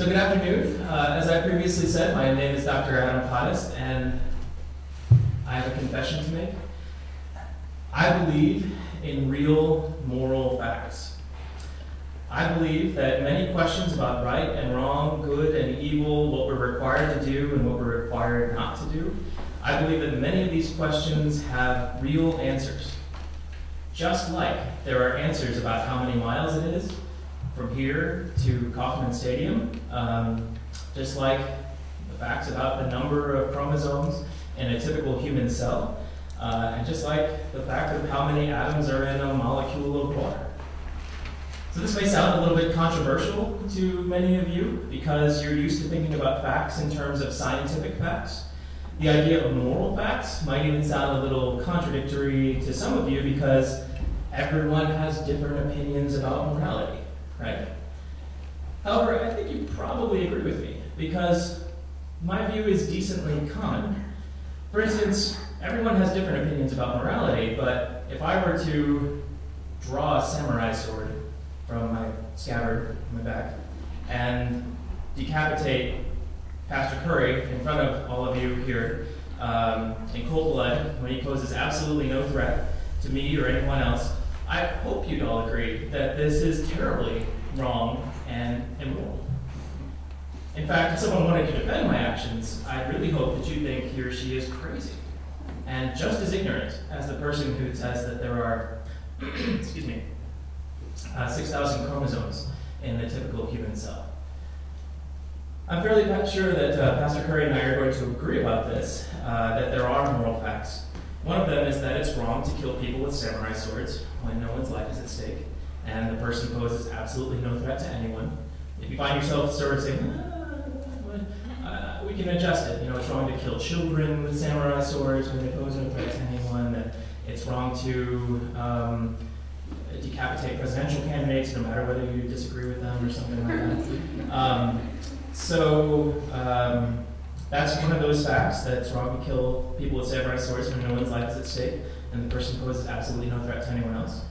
So good afternoon. As I previously said, my name is Dr. Adam Potthast, and I have a confession to make. I believe in real moral facts. I believe that many questions about right and wrong, good and evil, what we're required to do and what we're required not to do, I believe that many of these questions have real answers. Just like there are answers about how many miles it is from here to Kauffman Stadium, just like the facts about the number of chromosomes in a typical human cell, and just like the fact of how many atoms are in a molecule of water. So this may sound a little bit controversial to many of you because you're used to thinking about facts in terms of scientific facts. The idea of moral facts might even sound a little contradictory to some of you because everyone has different opinions about morality, right? However, I think you probably agree with me because my view is decently common. For instance, everyone has different opinions about morality, but if I were to draw a samurai sword from my scabbard on my back and decapitate Pastor Curry in front of all of you here in cold blood when he poses absolutely no threat to me or anyone else, I hope you'd all agree that this is terribly wrong and immoral. In fact, if someone wanted to defend my actions, I really hope that you think he or she is crazy and just as ignorant as the person who says that there are 6,000 chromosomes in the typical human cell. I'm fairly sure that Pastor Curry and I are going to agree about this, that there are moral facts. One of them is that it's wrong to kill people with samurai swords when no one's life is at stake, and the person poses absolutely no threat to anyone. If you find yourself sort of saying, we can adjust it. It's wrong to kill children with samurai swords when they pose no threat to anyone. That it's wrong to decapitate presidential candidates, no matter whether you disagree with them or something like that. That's one of those facts, that it's wrong to kill people with samurai swords when no one's life is at stake, and the person poses absolutely no threat to anyone else.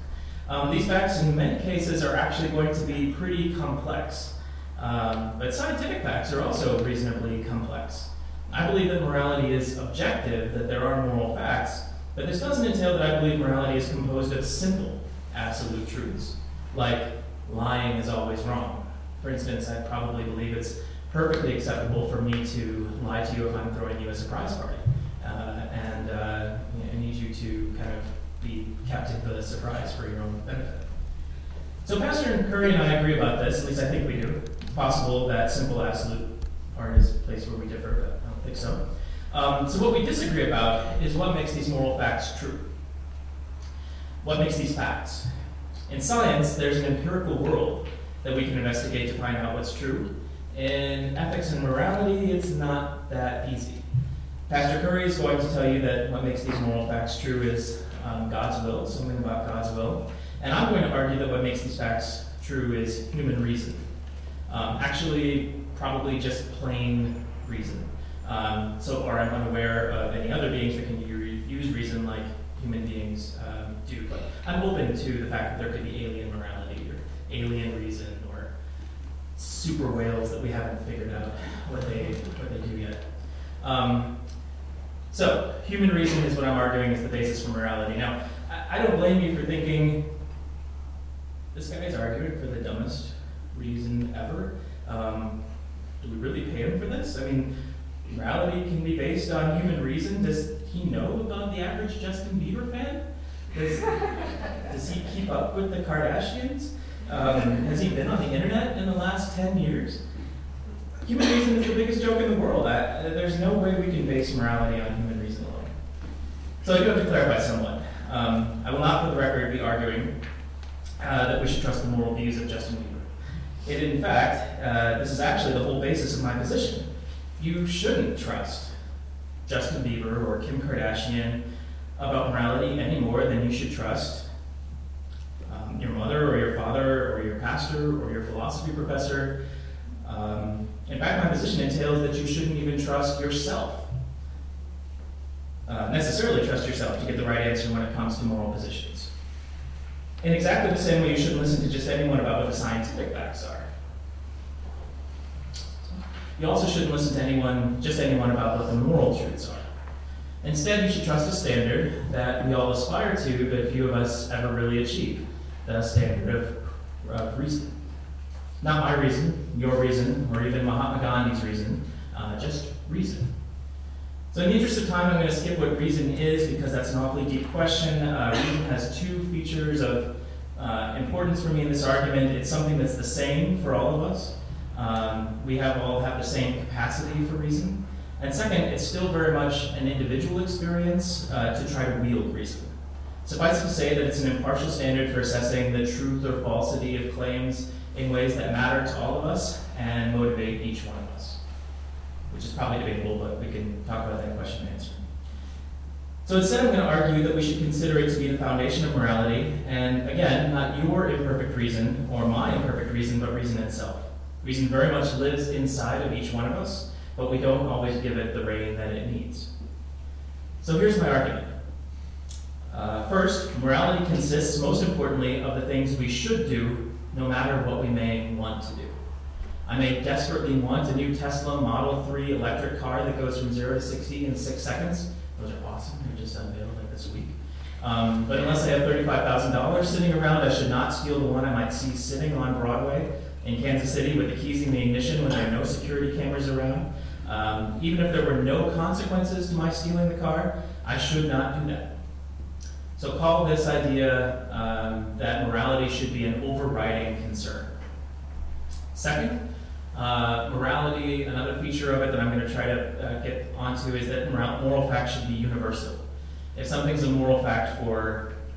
These facts, in many cases, are actually going to be pretty complex. But scientific facts are also reasonably complex. I believe that morality is objective, that there are moral facts, but this doesn't entail that I believe morality is composed of simple, absolute truths, like lying is always wrong. For instance, I probably believe it's perfectly acceptable for me to lie to you if I'm throwing you a surprise party, and I need you to kind of be kept in the surprise for your own benefit. So Pastor Curry and I agree about this, at least I think we do. It's possible that simple absolute part is a place where we differ, but I don't think so. So what we disagree about is what makes these moral facts true. What makes these facts? In science, there's an empirical world that we can investigate to find out what's true. In ethics and morality, it's not that easy. Pastor Curry is going to tell you that what makes these moral facts true is God's will, something about God's will. And I'm going to argue that what makes these facts true is human reason. Actually, probably just plain reason. So far, I'm unaware of any other beings that can use reason like human beings do. But I'm open to the fact that there could be alien morality or alien reason or super whales that we haven't figured out what they do yet. So human reason is what I'm arguing is the basis for morality. Now, I don't blame you for thinking, this guy is arguing for the dumbest reason ever. Do we really pay him for this? I mean, morality can be based on human reason. Does he know about the average Justin Bieber fan? Does he keep up with the Kardashians? Has he been on the internet in the last 10 years? Human reason is the biggest joke in the world. There's no way we can base morality on human reason alone. So I do have to clarify somewhat. I will not, for the record, be arguing that we should trust the moral views of Justin Bieber. In fact, this is actually the whole basis of my position. You shouldn't trust Justin Bieber or Kim Kardashian about morality any more than you should trust your mother or your father or your pastor or your philosophy professor. In fact, my position entails that you shouldn't even trust yourself. Necessarily trust yourself to get the right answer when it comes to moral positions. In exactly the same way you shouldn't listen to just anyone about what the scientific facts are. You also shouldn't listen to anyone about what the moral truths are. Instead, you should trust a standard that we all aspire to, but few of us ever really achieve, the standard of reason. Not my reason, your reason, or even Mahatma Gandhi's reason, just reason. So in the interest of time, I'm going to skip what reason is because that's an awfully deep question. Reason has two features of importance for me in this argument. It's something that's the same for all of us. We all have the same capacity for reason. And second, it's still very much an individual experience to try to wield reason. Suffice it to say that it's an impartial standard for assessing the truth or falsity of claims in ways that matter to all of us and motivate each one of us. Which is probably debatable, but we can talk about that question and answer. So instead, I'm going to argue that we should consider it to be the foundation of morality, and again, not your imperfect reason or my imperfect reason, but reason itself. Reason very much lives inside of each one of us, but we don't always give it the rein that it needs. So here's my argument. First, morality consists most importantly of the things we should do, no matter what we may want to do. I may desperately want a new Tesla Model 3 electric car that goes from 0 to 60 in 6 seconds. Those are awesome. They're just unveiled like this week. But unless I have $35,000 sitting around, I should not steal the one I might see sitting on Broadway in Kansas City with the keys in the ignition when there are no security cameras around. Even if there were no consequences to my stealing the car, I should not do that. So call this idea that morality should be an overriding concern. Second, morality, another feature of it that I'm going to try to get onto is that moral fact should be universal. If something's a moral fact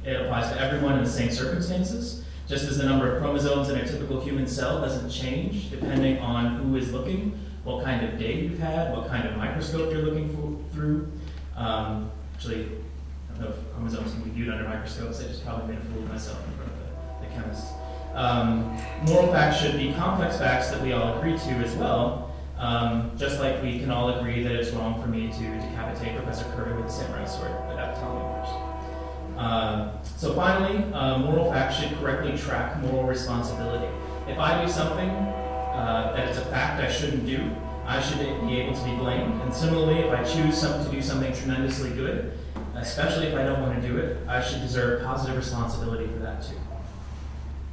it applies to everyone in the same circumstances, just as the number of chromosomes in a typical human cell doesn't change depending on who is looking, what kind of day you've had, what kind of microscope you're looking through. Actually, I don't know if chromosomes can be viewed under microscopes. I just probably made a fool of myself in front of the chemists. Moral facts should be complex facts that we all agree to as well, just like we can all agree that it's wrong for me to decapitate Professor Curry with a samurai sword without telling him first. So finally, moral facts should correctly track moral responsibility. If I do something that is a fact I shouldn't do, I should be able to be blamed. And similarly, if I choose to do something tremendously good, especially if I don't want to do it, I should deserve positive responsibility for that too.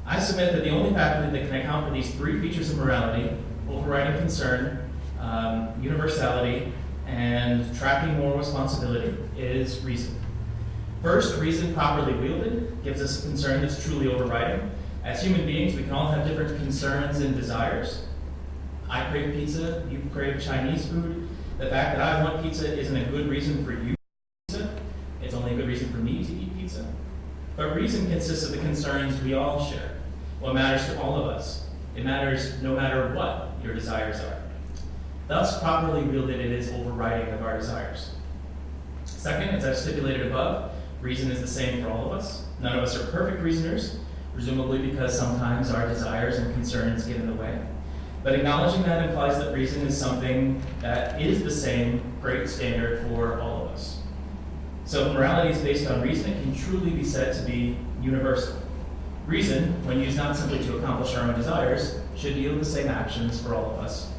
I submit that the only faculty that can account for these three features of morality, overriding concern, universality, and tracking moral responsibility, is reason. First, reason properly wielded gives us a concern that's truly overriding. As human beings, we can all have different concerns and desires. I crave pizza, you crave Chinese food. The fact that I want pizza isn't a good reason for you to eat pizza. It's only a good reason for me to eat pizza. But reason consists of the concerns we all share. What matters to all of us. It matters no matter what your desires are. Thus, properly wielded, it is overriding of our desires. Second, as I've stipulated above, reason is the same for all of us. None of us are perfect reasoners, presumably because sometimes our desires and concerns get in the way. But acknowledging that implies that reason is something that is the same great standard for all of us. So if morality is based on reason, it can truly be said to be universal. Reason, when used not simply to accomplish our own desires, should yield the same actions for all of us.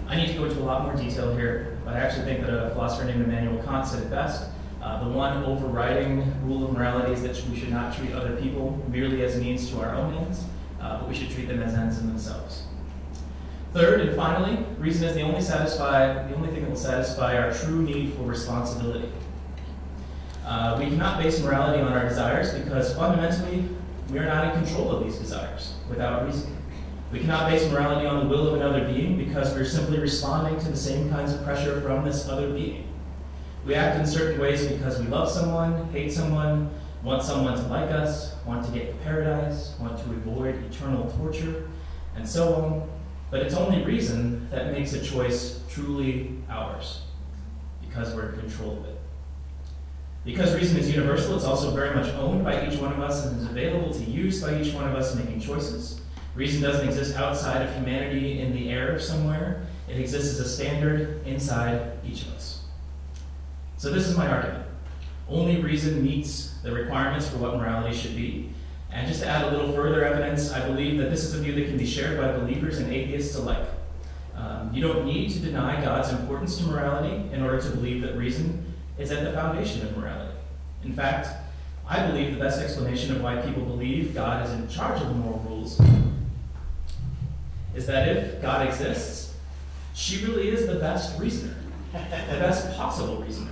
I need to go into a lot more detail here, but I actually think that a philosopher named Immanuel Kant said it best. The one overriding rule of morality is that we should not treat other people merely as means to our own ends, but we should treat them as ends in themselves. Third and finally, reason is the only thing that will satisfy our true need for responsibility. We cannot base morality on our desires because fundamentally we are not in control of these desires without reason. We cannot base morality on the will of another being because we're simply responding to the same kinds of pressure from this other being. We act in certain ways because we love someone, hate someone, want someone to like us, want to get to paradise, want to avoid eternal torture, and so on. But it's only reason that makes a choice truly ours, because we're in control of it. Because reason is universal, it's also very much owned by each one of us and is available to use by each one of us making choices. Reason doesn't exist outside of humanity in the air somewhere. It exists as a standard inside each of us. So this is my argument. Only reason meets the requirements for what morality should be. And just to add a little further evidence, I believe that this is a view that can be shared by believers and atheists alike. You don't need to deny God's importance to morality in order to believe that reason is at the foundation of morality. In fact, I believe the best explanation of why people believe God is in charge of the moral rules is that if God exists, she really is the best reasoner, the best possible reasoner.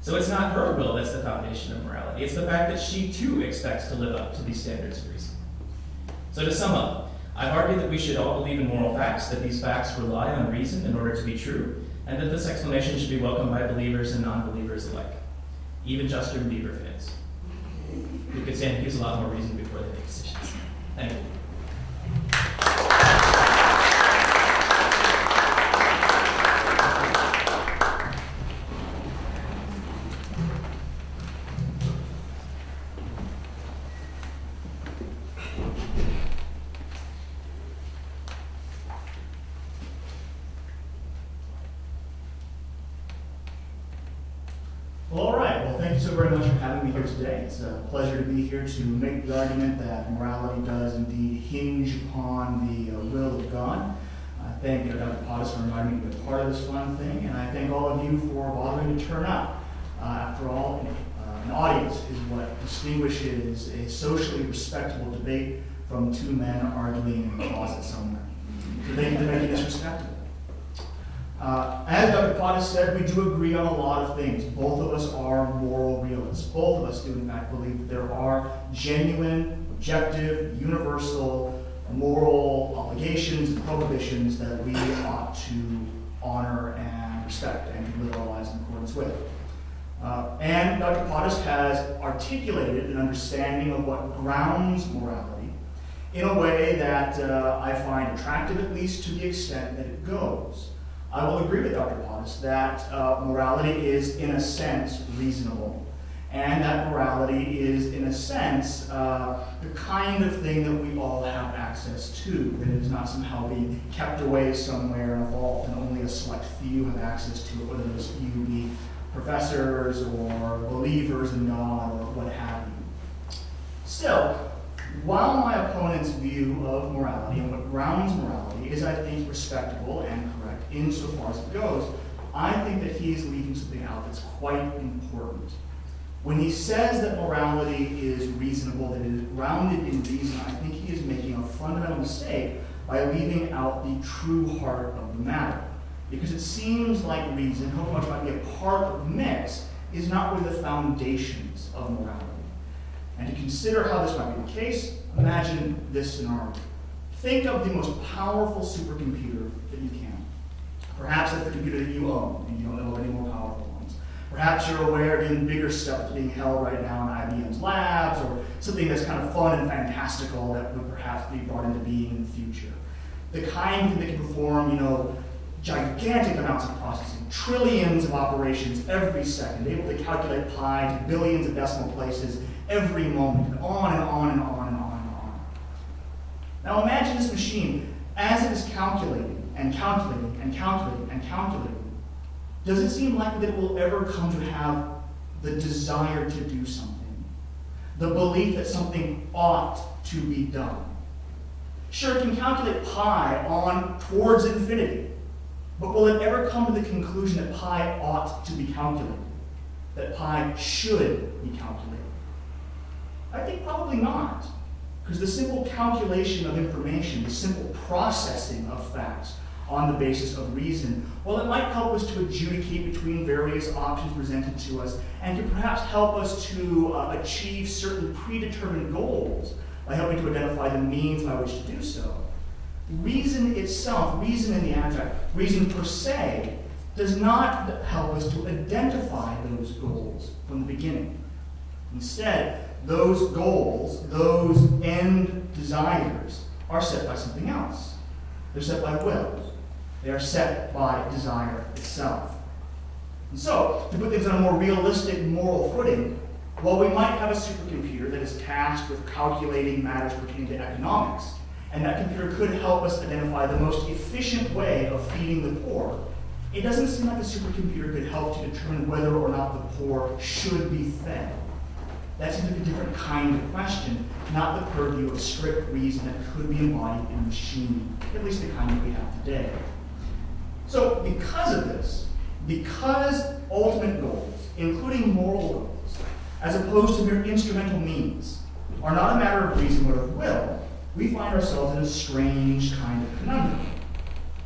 So it's not her will that's the foundation of morality. It's the fact that she too expects to live up to these standards of reason. So to sum up, I've argued that we should all believe in moral facts, that these facts rely on reason in order to be true, and that this explanation should be welcomed by believers and non-believers alike, even Justin Bieber fans, who could stand to use a lot more reason before they make decisions. Thank you. Well, all right. Well, thank you so very much for having me here today. It's a pleasure to be here to make the argument that morality does indeed hinge upon the will of God. I thank Dr. Potthast for inviting me to be a part of this fun thing, and I thank all of you for bothering to turn out. After all, an audience is what distinguishes a socially respectable debate from two men arguing in a closet somewhere. So thank you for making this respectable. As Dr. Potthast said, we do agree on a lot of things. Both of us are moral realists. Both of us do, in fact, believe that there are genuine, objective, universal, moral obligations and prohibitions that we ought to honor and respect and to live our lives in accordance with. And Dr. Potthast has articulated an understanding of what grounds morality in a way that I find attractive, at least to the extent that it goes. I will agree with Dr. Potthast that morality is, in a sense, reasonable, and that morality is, in a sense, the kind of thing that we all have access to, that it is not somehow being kept away somewhere in a vault and only a select few have access to it, whether those few be professors or believers in God or what have you. Still, while my opponent's view of morality and what grounds morality is, I think, respectable and correct insofar as it goes, I think that he is leaving something out that's quite important. When he says that morality is reasonable, that it is grounded in reason, I think he is making a fundamental mistake by leaving out the true heart of the matter. Because it seems like reason, however much might be a part of the mix, is not really the foundations of morality. And to consider how this might be the case, imagine this scenario. Think of the most powerful supercomputer that you can. Perhaps that's the computer that you own, and you don't know of any more powerful ones. Perhaps you're aware of even bigger stuff that's being held right now in IBM's labs, or something that's kind of fun and fantastical that would perhaps be brought into being in the future. The kind that can perform, gigantic amounts of processing, trillions of operations every second, able to calculate pi to billions of decimal places every moment, and on and on and on and on and on. Now imagine this machine, as it is calculating and calculating and calculating and calculating, does it seem likely that it will ever come to have the desire to do something? The belief that something ought to be done? Sure, it can calculate pi on towards infinity, but will it ever come to the conclusion that pi ought to be calculated? That pi should be calculated? I think probably not. Because the simple calculation of information, the simple processing of facts on the basis of reason, while it might help us to adjudicate between various options presented to us, and can perhaps help us to achieve certain predetermined goals by helping to identify the means by which to do so, reason itself, reason in the abstract, reason per se, does not help us to identify those goals from the beginning. Instead, those goals, those end desires, are set by something else. They're set by will. They are set by desire itself. And so, to put things on a more realistic moral footing, while we might have a supercomputer that is tasked with calculating matters pertaining to economics, and that computer could help us identify the most efficient way of feeding the poor, it doesn't seem like the supercomputer could help to determine whether or not the poor should be fed. That seems like a different kind of question, not the purview of strict reason that could be embodied in a machine, at least the kind that we have today. So because of this, because ultimate goals, including moral goals, as opposed to mere instrumental means, are not a matter of reason but of will, we find ourselves in a strange kind of conundrum.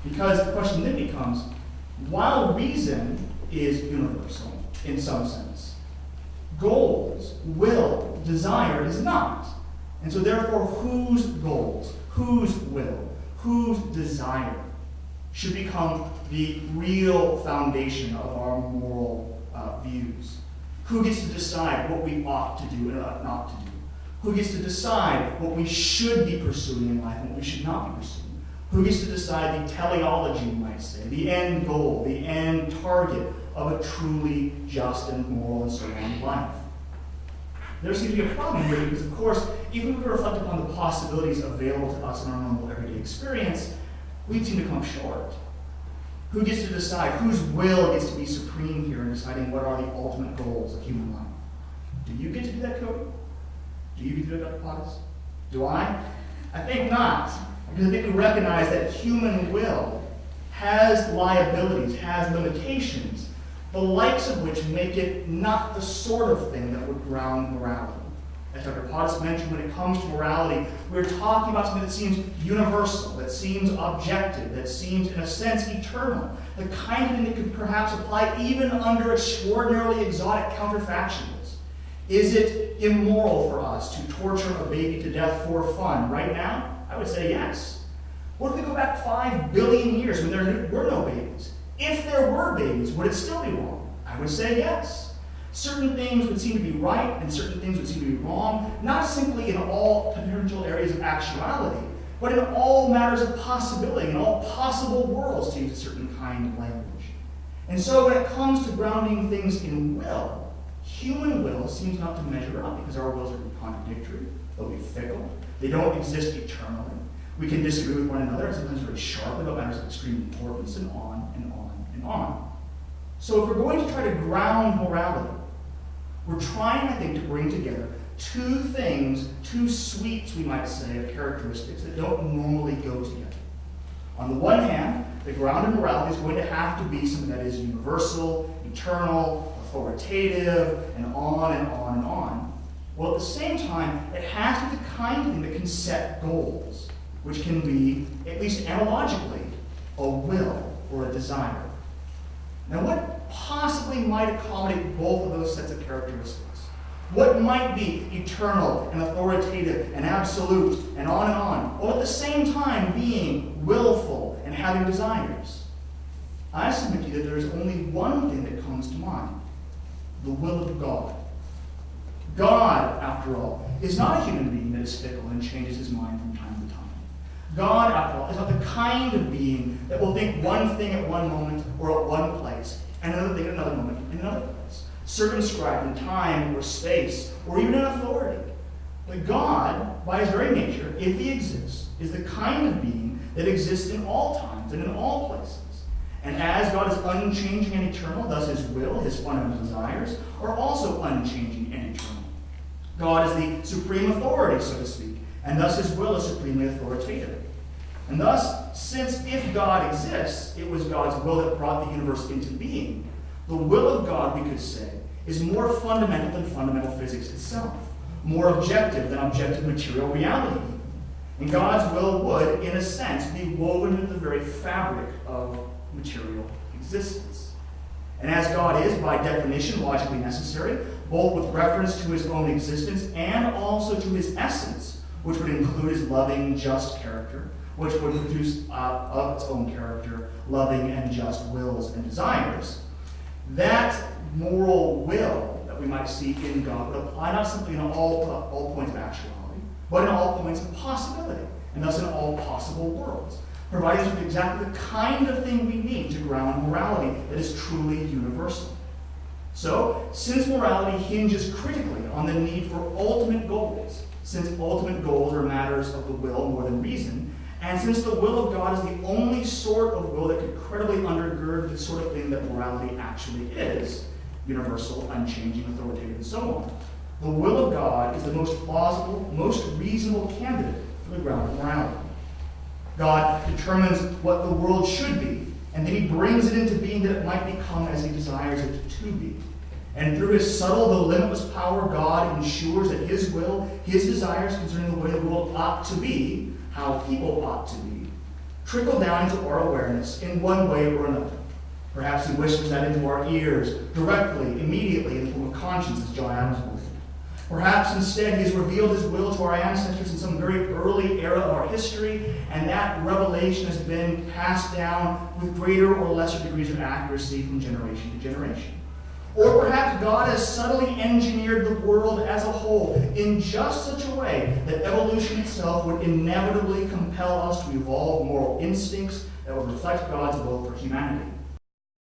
Because the question then becomes, while reason is universal in some sense, goals, will, desire is not. And so therefore, whose goals, whose will, whose desire should become the real foundation of our moral views? Who gets to decide what we ought to do and ought not to do? Who gets to decide what we should be pursuing in life and what we should not be pursuing? Who gets to decide the teleology, you might say, the end goal, the end target of a truly just and moral and so on life? There seems to be a problem here because, of course, even if we reflect upon the possibilities available to us in our normal everyday experience, we seem to come up short. Who gets to decide? Whose will gets to be supreme here in deciding what are the ultimate goals of human life? Do you get to do that, Cody? Do you get to do that, Dr. Potthast? Do I? I think not. Because I think we recognize that human will has liabilities, has limitations, the likes of which make it not the sort of thing that would ground morality. As Dr. Potthast mentioned, when it comes to morality, we're talking about something that seems universal, that seems objective, that seems, in a sense, eternal, the kind of thing that could perhaps apply even under extraordinarily exotic counterfactuals. Is it immoral for us to torture a baby to death for fun right now? I would say yes. What if we go back 5 billion years when there were no babies? If there were babies, would it still be wrong? I would say yes. Certain things would seem to be right and certain things would seem to be wrong, not simply in all potential areas of actuality, but in all matters of possibility, in all possible worlds, to use a certain kind of language. And so when it comes to grounding things in will, human will seems not to measure up because our wills are contradictory, they'll be fickle, they don't exist eternally. We can disagree with one another, and sometimes very sharply about matters of extreme importance, and on and on and on. So if we're going to try to ground morality, we're trying, I think, to bring together two things, two suites, we might say, of characteristics that don't normally go together. On the one hand, the ground of morality is going to have to be something that is universal, eternal, authoritative, and on and on and on. Well, at the same time, it has to be the kind of thing that can set goals, which can be, at least analogically, a will or a desire. Now, what possibly might accommodate both of those sets of characteristics? What might be eternal and authoritative and absolute and on, while at the same time being willful and having desires? I submit to you that there is only one thing that comes to mind: the will of God. God, after all, is not a human being that is fickle and changes his mind from time to time. God, after all, is not the kind of being that will think one thing at one moment or at one place, and another thing at another moment in another place, circumscribed in time or space, or even in authority. But God, by his very nature, if he exists, is the kind of being that exists in all times and in all places. And as God is unchanging and eternal, thus his will, his fundamental desires, are also unchanging and eternal. God is the supreme authority, so to speak, and thus his will is supremely authoritative. And thus, since if God exists, it was God's will that brought the universe into being, the will of God, we could say, is more fundamental than fundamental physics itself, more objective than objective material reality. And God's will would, in a sense, be woven into the very fabric of material existence. And as God is, by definition, logically necessary, both with reference to his own existence and also to his essence, which would include his loving, just character, which would produce of its own character loving and just wills and desires, that moral will that we might see in God would apply not simply in all points of actuality, but in all points of possibility, and thus in all possible worlds, providing us with exactly the kind of thing we need to ground morality that is truly universal. So, since morality hinges critically on the need for ultimate goals, since ultimate goals are matters of the will more than reason, and since the will of God is the only sort of will that could credibly undergird the sort of thing that morality actually is, universal, unchanging, authoritative, and so on, the will of God is the most plausible, most reasonable candidate for the ground of morality. God determines what the world should be, and then he brings it into being that it might become as he desires it to be. And through his subtle though limitless power, God ensures that his will, his desires concerning the way the world ought to be, how people ought to be, trickle down into our awareness in one way or another. Perhaps he whispers that into our ears directly, immediately, in the form of conscience, as John Adams believed. Perhaps instead he has revealed his will to our ancestors in some very early era of our history, and that revelation has been passed down with greater or lesser degrees of accuracy from generation to generation. Or perhaps God has subtly engineered the world as a whole in just such a way that evolution itself would inevitably compel us to evolve moral instincts that would reflect God's will for humanity.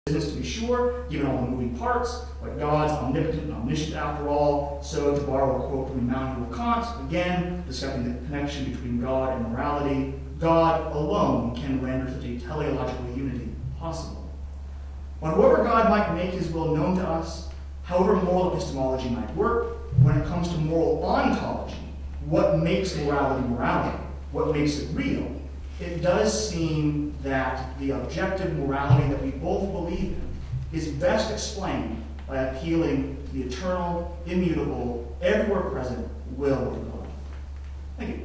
Business, to be sure, given all the moving parts, but God's omnipotent and omniscient after all. So, to borrow a quote from Immanuel Kant, again, discussing the connection between God and morality, God alone can render such a teleological unity possible. But however God might make his will known to us, however moral epistemology might work, when it comes to moral ontology, what makes morality morality, what makes it real, it does seem that the objective morality that we both believe in is best explained by appealing to the eternal, immutable, everywhere present will of God. Thank you.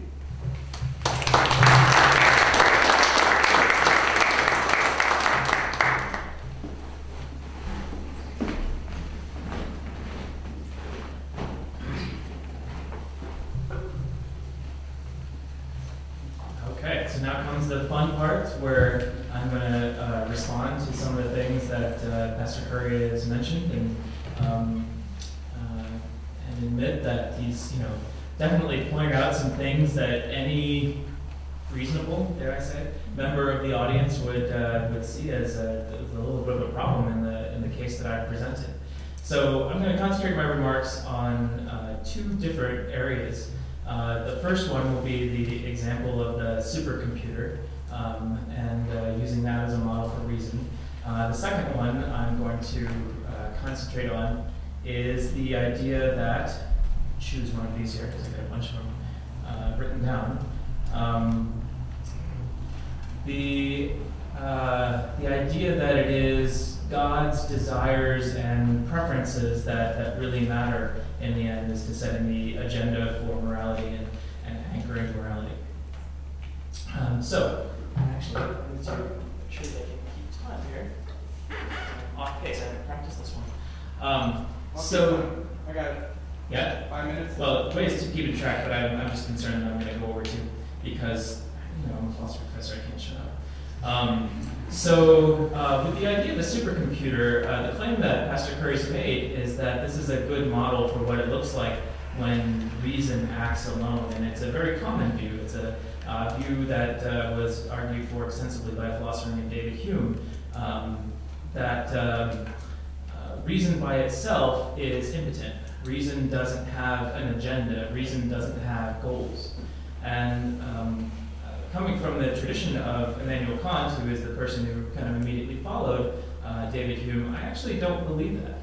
Okay, so now comes the fun part where I'm going to respond to some of the things that Pastor Curry has mentioned and admit that he's, definitely pointed out some things that any reasonable, dare I say, member of the audience would see as a little bit of a problem in the case that I presented. So I'm going to concentrate my remarks on two different areas. The first one will be the example of the supercomputer and using that as a model for reason. The second one I'm going to concentrate on is the idea that, choose one of these here because I got a bunch of them written down. The idea that it is God's desires and preferences that really matter in the end is to setting the agenda for morality and anchoring morality. So, actually, let me make sure that I can keep time here. I'm off pace, I haven't practiced this one. I got it. Yeah? 5 minutes? Well, ways to keep in track, but I'm just concerned that I'm going to go over two because, I'm a philosophy professor, I can't shut up. With the idea of the supercomputer, the claim that Pastor Curry's made is that this is a good model for what it looks like when reason acts alone, and it's a very common view. It's a view that was argued for extensively by a philosopher named David Hume, that reason by itself is impotent. Reason doesn't have an agenda. Reason doesn't have goals. And coming from the tradition of Immanuel Kant, who is the person who kind of immediately followed David Hume, I actually don't believe that.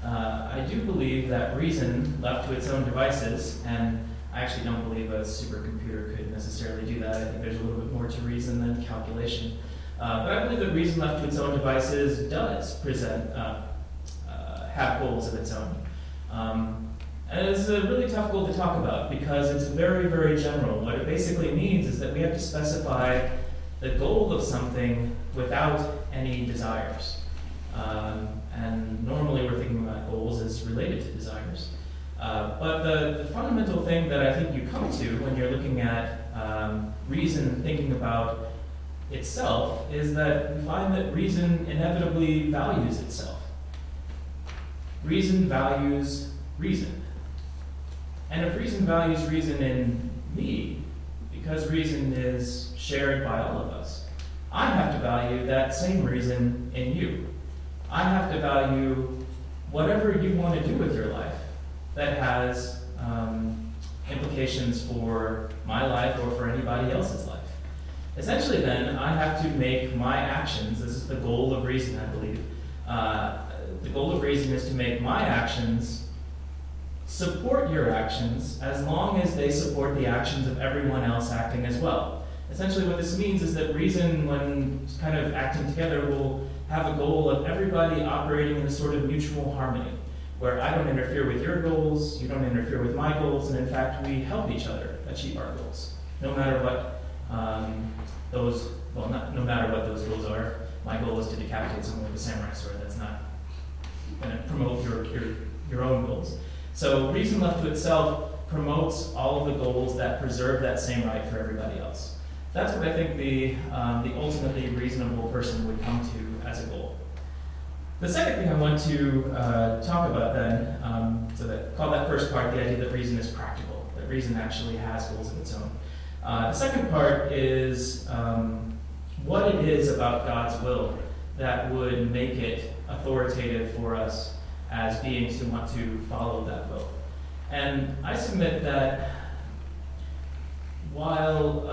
I do believe that reason, left to its own devices, and I actually don't believe a supercomputer could necessarily do that. I think there's a little bit more to reason than calculation. But I believe that reason left to its own devices does present, have goals of its own. And it's a really tough goal to talk about because it's very, very general. What it basically means is that we have to specify the goal of something without any desires. And normally we're thinking about goals as related to desires. But the fundamental thing that I think you come to when you're looking at reason and thinking about itself is that we find that reason inevitably values itself. Reason values reason. And if reason values reason in me, because reason is shared by all of us, I have to value that same reason in you. I have to value whatever you want to do with your life that has implications for my life or for anybody else's life. Essentially then, I have to make my actions, this is the goal of reason, I believe, the goal of reason is to make my actions support your actions as long as they support the actions of everyone else acting as well. Essentially what this means is that reason, when kind of acting together, will have a goal of everybody operating in a sort of mutual harmony, where I don't interfere with your goals, you don't interfere with my goals, and in fact we help each other achieve our goals. No matter what no matter what those goals are. My goal is to decapitate someone with a samurai sword. That's not going to promote your own goals. So reason left to itself promotes all of the goals that preserve that same right for everybody else. That's what I think the ultimately reasonable person would come to as a goal. The second thing I want to talk about then, call that first part the idea that reason is practical, that reason actually has goals of its own. The second part is what it is about God's will that would make it authoritative for us as beings who want to follow that will. And I submit that while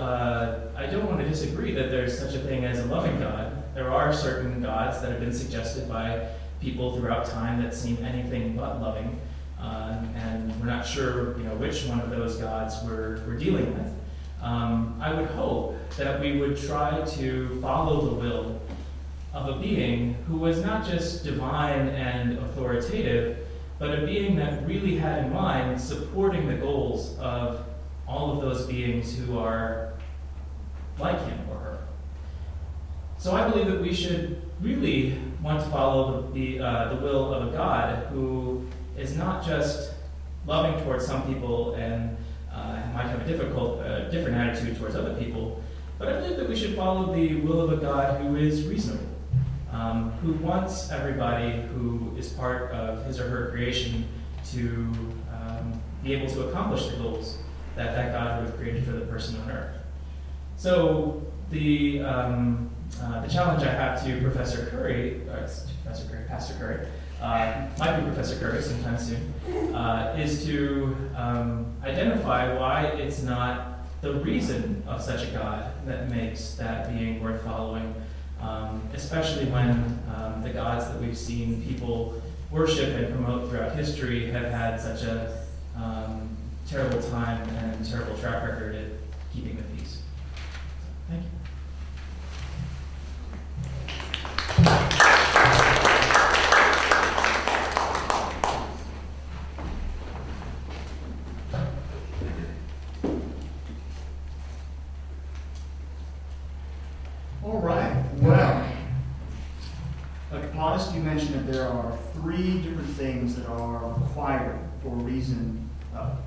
I don't want to disagree that there's such a thing as a loving God, there are certain gods that have been suggested by people throughout time that seem anything but loving, and we're not sure, which one of those gods we're dealing with. I would hope that we would try to follow the will of a being who was not just divine and authoritative, but a being that really had in mind supporting the goals of all of those beings who are like him or her. So I believe that we should really want to follow the will of a God who is not just loving towards some people and might have a different attitude towards other people, but I believe that we should follow the will of a God who is reasonable, who wants everybody who is part of his or her creation to be able to accomplish the goals that God would have created for the person on earth. So the challenge I have to Pastor Curry, might be Professor Curry sometime soon, is to identify why it's not the reason of such a God that makes that being worth following, especially when the gods that we've seen people worship and promote throughout history have had such a terrible time and terrible track record at keeping the peace. Thank you. All right, well, like Potthast, you mentioned that there are three different things that are required for reason,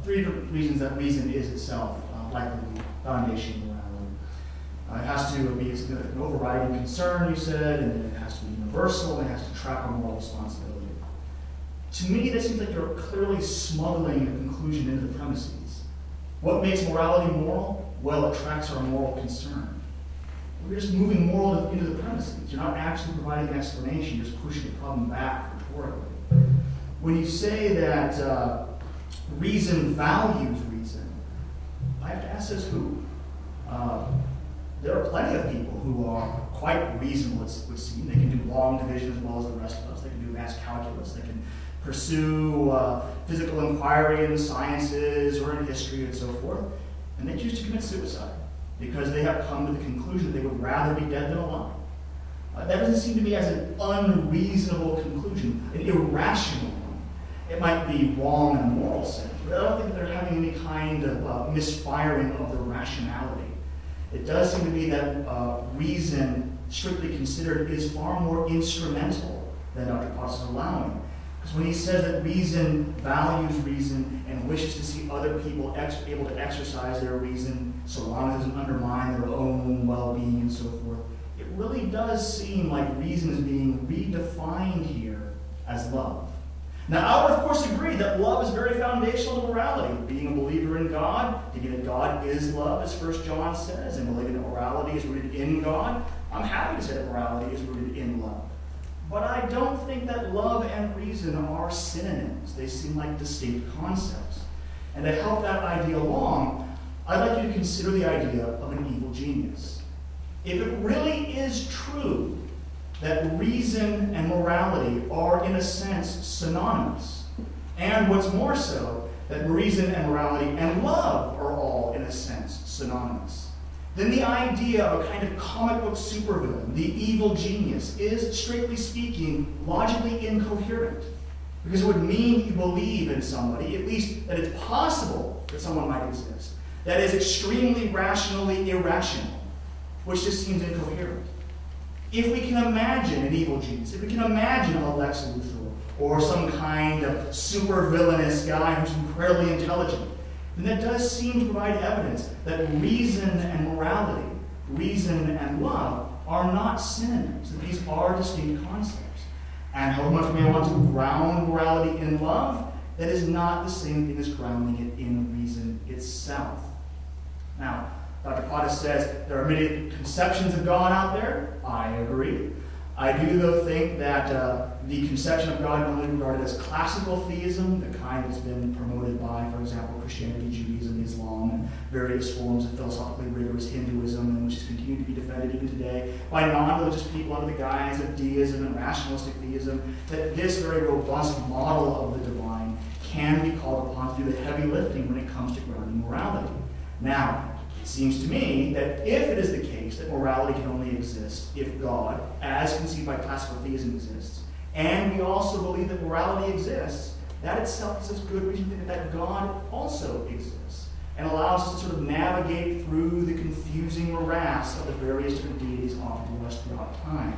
three different reasons that reason is itself likely the foundation of morality. It has to be an overriding concern, you said, and then it has to be universal, and it has to track our moral responsibility. To me, that seems like you're clearly smuggling a conclusion into the premises. What makes morality moral? Well, it tracks our moral concern. We're just moving moral into the premises. You're not actually providing an explanation, you're just pushing the problem back rhetorically. When you say that reason values reason, I have to ask this who? There are plenty of people who are quite reasonable, it would seem. They can do long division as well as the rest of us. They can do math calculus. They can pursue physical inquiry in the sciences or in history and so forth. And they choose to commit suicide because they have come to the conclusion that they would rather be dead than alive. That doesn't seem to me as an unreasonable conclusion, an irrational one. It might be wrong in a moral sense, but I don't think they're having any kind of misfiring of the rationality. It does seem to me that reason, strictly considered, is far more instrumental than Dr. Potts is allowing. Because when he says that reason values reason and wishes to see other people able to exercise their reason so long as it doesn't undermine their own well-being and so forth, it really does seem like reason is being redefined here as love. Now, I would, of course, agree that love is very foundational to morality. Being a believer in God, thinking that God is love, as 1 John says, and believing that morality is rooted in God, I'm happy to say that morality is rooted in love. But I don't think that love and reason are synonyms. They seem like distinct concepts. And to help that idea along, I'd like you to consider the idea of an evil genius. If it really is true that reason and morality are, in a sense, synonymous, and what's more so, that reason and morality and love are all, in a sense, synonymous, then the idea of a kind of comic book supervillain, the evil genius, is, strictly speaking, logically incoherent. Because it would mean you believe in somebody, at least that it's possible that someone might exist, that is extremely rationally irrational, which just seems incoherent. If we can imagine an evil genius, if we can imagine a Lex Luthor, or some kind of super villainous guy who's incredibly intelligent, then that does seem to provide evidence that reason and morality, reason and love, are not synonyms, that these are distinct concepts. And however much we may want to ground morality in love, that is not the same thing as grounding it in reason itself. Now, Dr. Potthast says there are many conceptions of God out there. I agree. I do, though, think that the conception of God normally regarded as classical theism, the kind that's been promoted by, for example, Christianity, Judaism, Islam, and various forms of philosophically rigorous Hinduism, and which has continued to be defended even today by non-religious people under the guise of deism and rationalistic theism, that this very robust model of the divine can be called upon to do the heavy lifting when it comes to grounding morality. Now, it seems to me that if it is the case that morality can only exist if God, as conceived by classical theism, exists, and we also believe that morality exists, that itself gives us good reason to think that God also exists and allows us to sort of navigate through the confusing morass of the various different deities offered to us throughout time.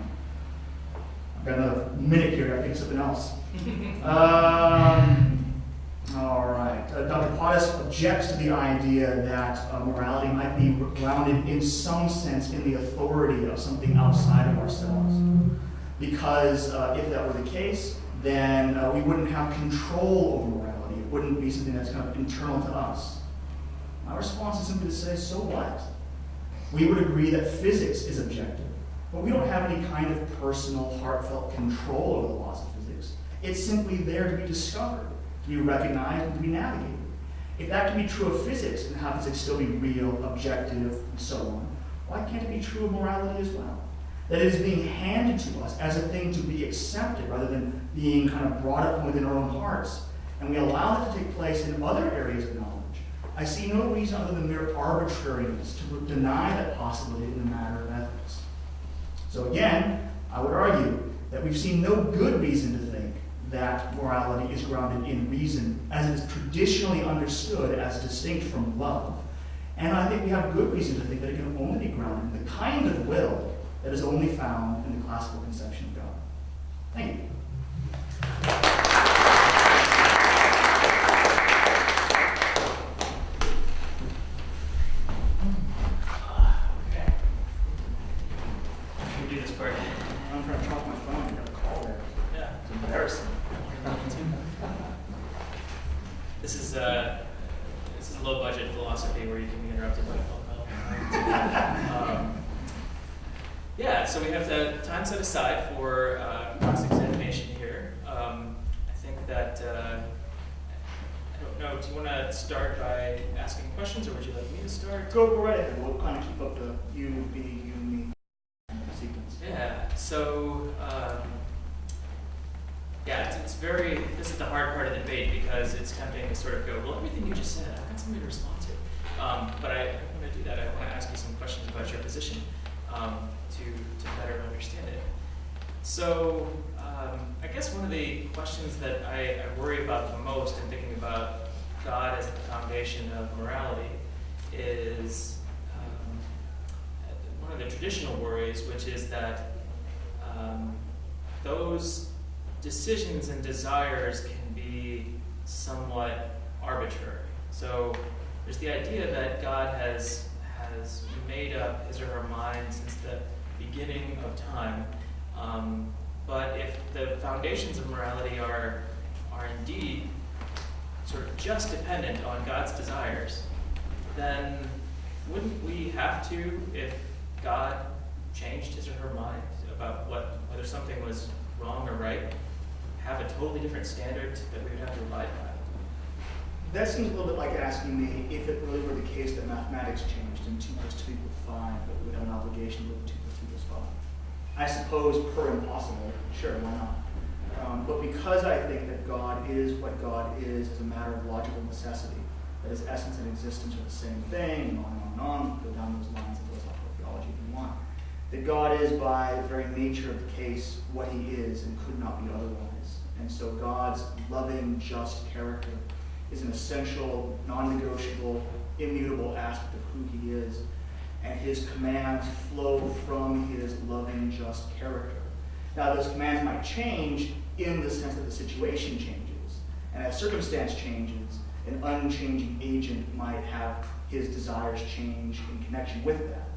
I've got another minute here to think something else. All right. Dr. Potthast objects to the idea that morality might be grounded in some sense in the authority of something outside of ourselves. Because if that were the case, then we wouldn't have control over morality. It wouldn't be something that's kind of internal to us. My response is simply to say, so what? We would agree that physics is objective, but we don't have any kind of personal, heartfelt control over the laws of physics. It's simply there to be discovered, to be recognized, and to be navigated. If that can be true of physics, then how does it still be real, objective, and so on? Why can't it be true of morality as well? That it is being handed to us as a thing to be accepted rather than being kind of brought up from within our own hearts. And we allow that to take place in other areas of knowledge. I see no reason other than mere arbitrariness to deny that possibility in the matter of ethics. So again, I would argue that we've seen no good reason to think that morality is grounded in reason as it is traditionally understood as distinct from love. And I think we have good reason to think that it can only be grounded in the kind of will that is only found in the classical conception of God. Thank you. Okay. Can we do this part? I'm trying to drop my phone. I got a call there. Yeah. It's embarrassing. This is a low budget philosophy where you can be interrupted by a phone call. Yeah, so we have the time set aside for cross-examination here. I think that, I don't know, do you want to start by asking questions, or would you like me to start? Go right ahead. We'll kind of keep up the you, me, you, me sequence. Yeah, so, it's very, this is the hard part of the debate because it's tempting to sort of go, well, everything you just said, I've got something to respond to. But I want to do that. I want to ask you some questions about your position to better understand it. So I guess one of the questions that I worry about the most in thinking about God as the foundation of morality is one of the traditional worries, which is that those decisions and desires can be somewhat arbitrary. So there's the idea that God has made up his or her mind since the beginning of time. But if the foundations of morality are indeed sort of just dependent on God's desires, then wouldn't we have to, if God changed his or her mind about whether something was wrong or right, have a totally different standard that we would have to abide by? That seems a little bit like asking me if it really were the case that mathematics changed and 2 + 2 = 5, but we would have an obligation to live 2 + 2 = 5. I suppose per impossible, sure, why not? But because I think that God is what God is as a matter of logical necessity, that his essence and existence are the same thing, and on, go down those lines of philosophical theology if you want. That God is, by the very nature of the case, what he is and could not be otherwise. And so God's loving, just character is an essential, non-negotiable, immutable aspect of who he is, and his commands flow from his loving, just character. Now, those commands might change in the sense that the situation changes, and as circumstance changes, an unchanging agent might have his desires change in connection with that.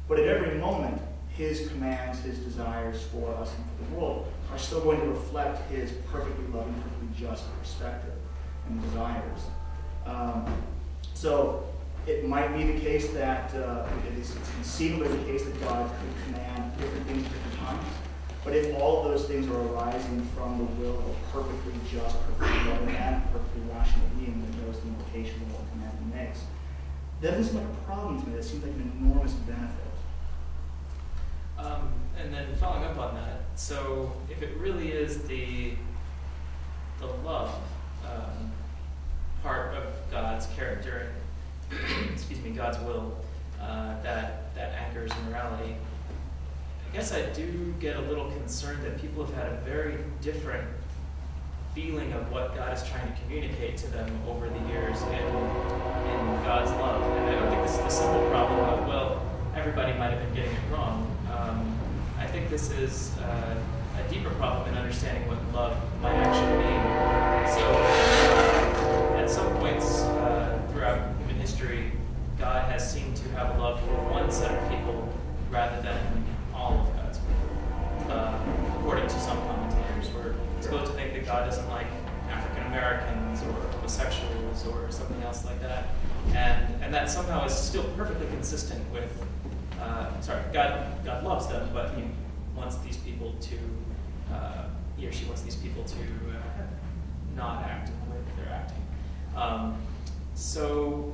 But at every moment, his commands, his desires for us and for the world are still going to reflect his perfectly loving, perfectly just perspective and desires. So it might be the case that, it's conceivably the case that God could command different things at different times. But if all of those things are arising from the will of a perfectly just, perfectly loving, and perfectly rational being that knows the implication of what command he makes, that doesn't seem like a problem to me. That seems like an enormous benefit. And then following up on that, so if it really is the love part of God's character, excuse me, God's will, that anchors morality, I guess I do get a little concerned that people have had a very different feeling of what God is trying to communicate to them over the years in God's love. And I don't think this is the simple problem of, well, everybody might have been getting it wrong. I think this is a deeper problem in understanding what love might actually mean. So, at some points throughout human history, God has seemed to have a love for one set of people rather than all of God's people. According to some commentators, we're supposed to think that God doesn't like African Americans or homosexuals or something else like that, and that somehow is still perfectly consistent with. God loves them, but he wants these people to, he or she wants these people to not act in the way that they're acting. So,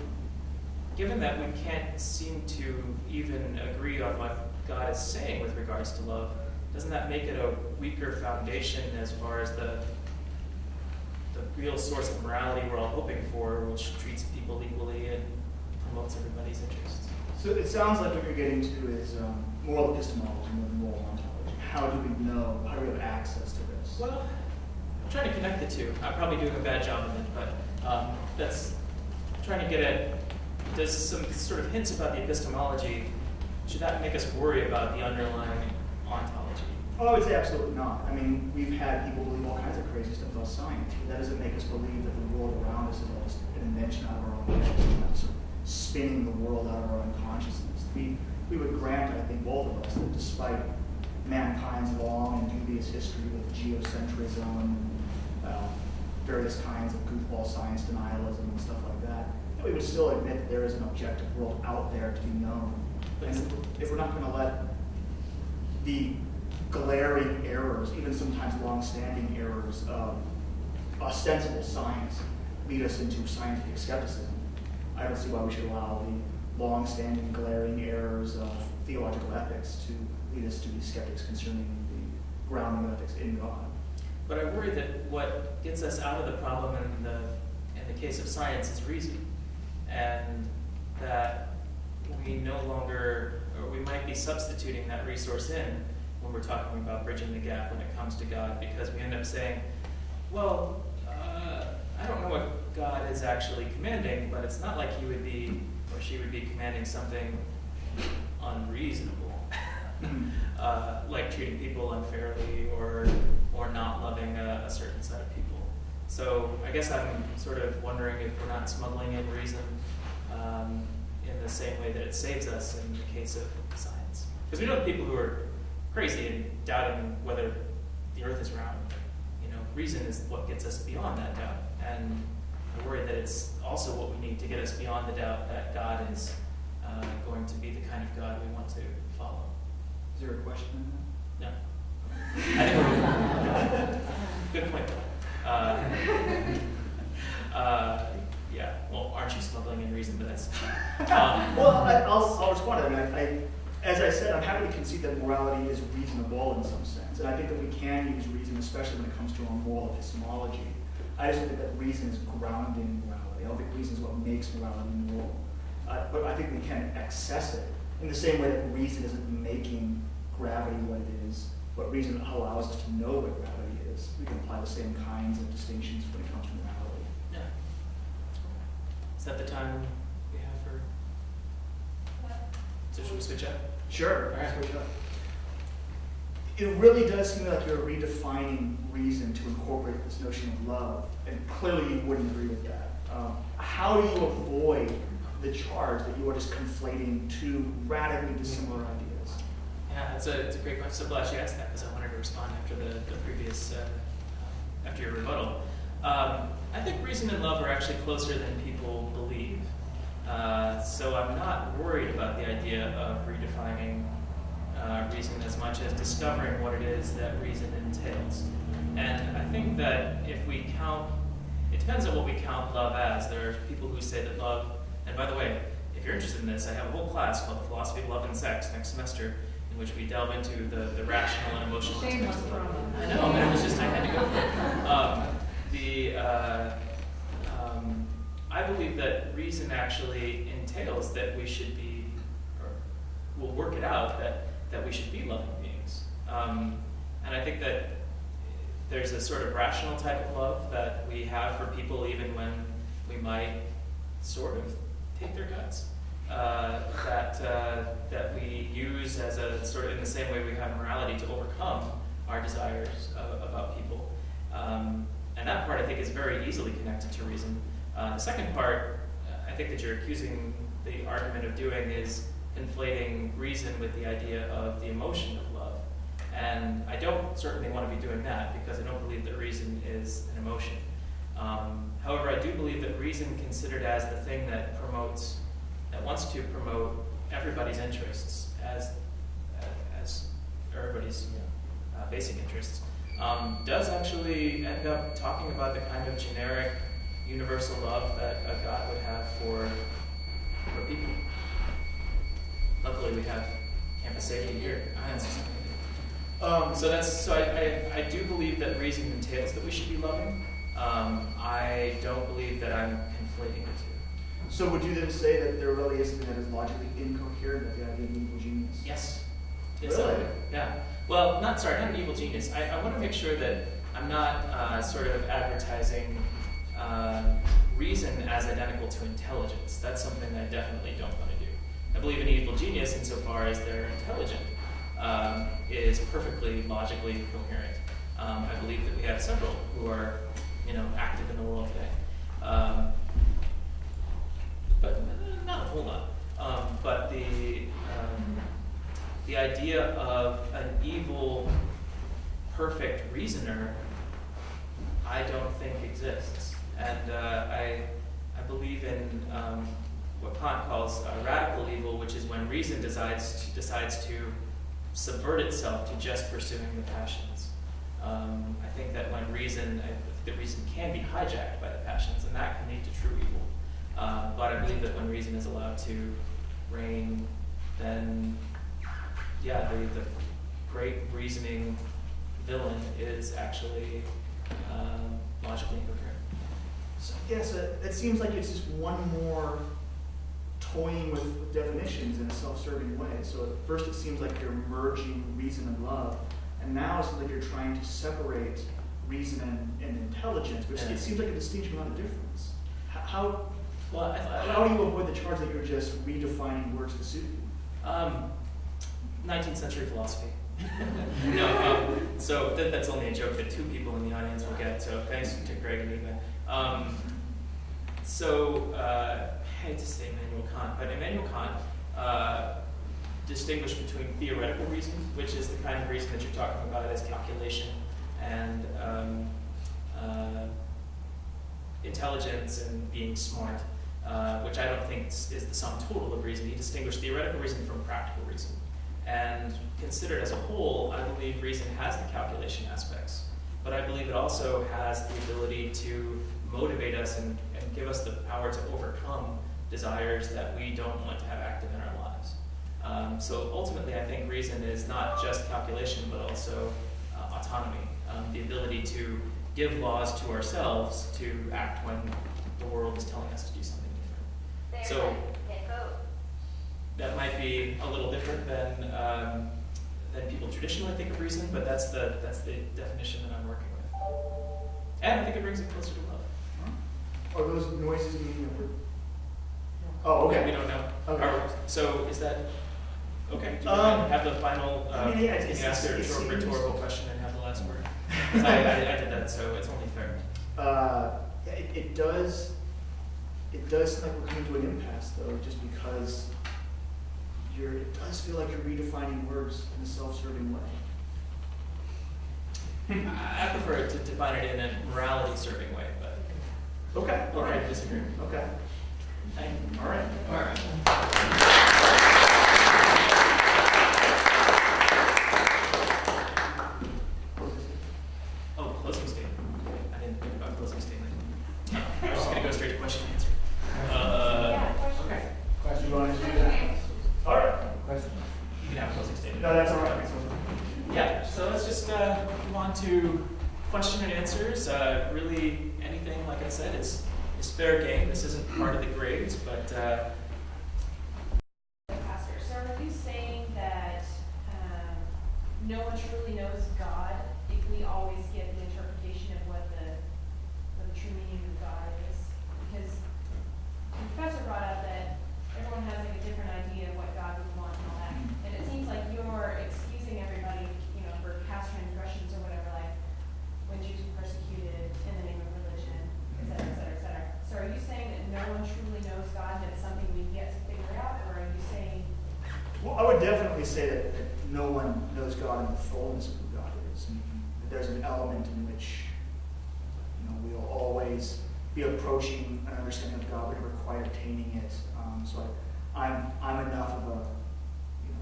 given that we can't seem to even agree on what God is saying with regards to love, doesn't that make it a weaker foundation as far as the real source of morality we're all hoping for, which treats people equally and promotes everybody's interests? So it sounds like what you're getting to is moral epistemology more than moral ontology. How do we know? How do we have access to this? Well, I'm trying to connect the two. I'm probably doing a bad job of it, but that's trying to get at, does some sort of hints about the epistemology, should that make us worry about the underlying ontology? Oh, I would say absolutely not. I mean, we've had people believe all kinds of crazy stuff about science, but that doesn't make us believe that the world around us is all just an invention out of our own consciousness, spinning the world out of our own consciousness. We would grant, I think, both of us, that despite mankind's long and dubious history with geocentrism and various kinds of goofball science denialism and stuff like that, we would still admit that there is an objective world out there to be known. And if we're not going to let the glaring errors, even sometimes long-standing errors of ostensible science lead us into scientific skepticism, I don't see why we should allow the long-standing glaring errors of theological ethics to lead us to be skeptics concerning the grounding of ethics in God. But I worry that what gets us out of the problem in the case of science is reason, and that we no longer, or we might be substituting that resource in when we're talking about bridging the gap when it comes to God, because we end up saying, well, I don't know what God is actually commanding, but it's not like he would be, or she would be commanding something unreasonable, like treating people unfairly or not loving a certain set of people. So I guess I'm sort of wondering if we're not smuggling in reason in the same way that it saves us in the case of science. Because we know people who are crazy and doubting whether the earth is round. You know, reason is what gets us beyond that doubt. And I worry that it's also what we need to get us beyond the doubt that God is going to be the kind of God we want to follow. Is there a question in No. I think we're good point. Yeah, well, aren't you smuggling in reason? But that's... well, I'll respond to that. As I said, I'm happy to concede that morality is reasonable in some sense. And I think that we can use reason, especially when it comes to our moral epistemology. I just think that reason is grounding morality. I don't think reason is what makes morality moral. But I think we can access it in the same way that reason isn't making gravity what it is, but reason allows us to know what gravity is. We can apply the same kinds of distinctions when it comes to morality. Yeah. Is that the time we have for? So should we switch up? Sure. All right. Switch up. It really does seem like you're redefining reason to incorporate this notion of love, and clearly you wouldn't agree with that. How do you avoid the charge that you are just conflating two radically dissimilar ideas? Yeah, it's a great question. So glad you asked that because I wanted to respond after the previous, after your rebuttal. I think reason and love are actually closer than people believe. So I'm not worried about the idea of redefining reason as much as discovering what it is that reason entails. And I think that if we count, it depends on what we count love as. There are people who say that love, and by the way, if you're interested in this, I have a whole class called The Philosophy of Love and Sex next semester, in which we delve into the rational and emotional aspects of love. I know, but it was just, I had to go for it. I believe that reason actually entails that we should be, or we'll work it out, that we should be loving beings. And I think that there's a sort of rational type of love that we have for people even when we might sort of take their guts. That we use as a sort of in the same way we have morality to overcome our desires about people. And that part I think is very easily connected to reason. The second part, I think that you're accusing the argument of doing is conflating reason with the idea of the emotion of love. And I don't certainly want to be doing that because I don't believe that reason is an emotion. However, I do believe that reason considered as the thing that wants to promote everybody's interests as everybody's basic interests, does actually end up talking about the kind of generic universal love that a God would have for people. Luckily, we have campus safety here. So I do believe that reason entails that we should be loving. I don't believe that I'm conflating the two. So would you then say that there really is something that is logically incoherent with the idea of an evil genius? Yes. Really? Yeah. Well, not an evil genius. I want to make sure that I'm not sort of advertising reason as identical to intelligence. That's something that I definitely don't want to do. I believe an evil genius insofar as they're intelligent is perfectly logically coherent. I believe that we have several who are, active in the world today. But not a whole lot. But the idea of an evil, perfect reasoner, I don't think exists. And I believe in what Kant calls radical evil, which is when reason decides to subvert itself to just pursuing the passions. I think that when reason can be hijacked by the passions, and that can lead to true evil. But I believe that when reason is allowed to reign, then the great reasoning villain is actually logically incoherent. So yes, it seems like it's just one more toying with definitions in a self-serving way. So at first it seems like you're merging reason and love, and now it seems like you're trying to separate reason and intelligence, which it seems like a distinction, not a difference. How do you avoid the charge that you're just redefining words to suit you? 19th century philosophy. So that's only a joke that two people in the audience will get, so thanks to Greg and Eva. I hate to say Immanuel Kant, but Immanuel Kant distinguished between theoretical reason, which is the kind of reason that you're talking about as calculation, and intelligence and being smart, which I don't think is the sum total of reason. He distinguished theoretical reason from practical reason. And considered as a whole, I believe reason has the calculation aspects, but I believe it also has the ability to motivate us and give us the power to overcome desires that we don't want to have active in our lives. So ultimately, I think reason is not just calculation, but also autonomy, the ability to give laws to ourselves to act when the world is telling us be a little different than people traditionally think of reason, but that's the definition that I'm working with. And I think it brings it closer to love. Are those noises being input? Oh, okay. We don't know. Okay. So is that okay? Do you have the final? I mean, yeah, can you ask a it short seems- rhetorical question and have the last word? 'Cause I did that, so it's only fair. Yeah, it does. It does seem like we're coming to an impasse, though, just because it does feel like you're redefining words in a self-serving way. I prefer to define it in a morality-serving way, but Okay. All right. disagree. Okay. Thank you. All right. All right. Oh, closing statement. I didn't think about closing statement. I'm just gonna go straight to question and answer. Okay. Question. You want to do that? All right. Question. You can have a closing statement. No, that's all right. Yeah, so let's just move on to question and answers. Really, anything, like I said, is fair game. This isn't part of the grades, but Pastor, so are you saying that no one truly knows God if we always get the interpretation of what the true meaning of God is? Because the professor brought up that everyone has like a different idea of what God would want and all that, and it seems like you're excusing everybody, for past transgressions or whatever, like when Jews were persecuted in the name of religion, et cetera, et cetera, et cetera. So are you saying that no one truly knows God, that it's something we've yet to figure out, or are you saying? Well, I would definitely say that no one knows God in the fullness of who God is. And that there's an element in which we'll always be approaching an understanding of God, but never quite attaining it. So I'm enough of a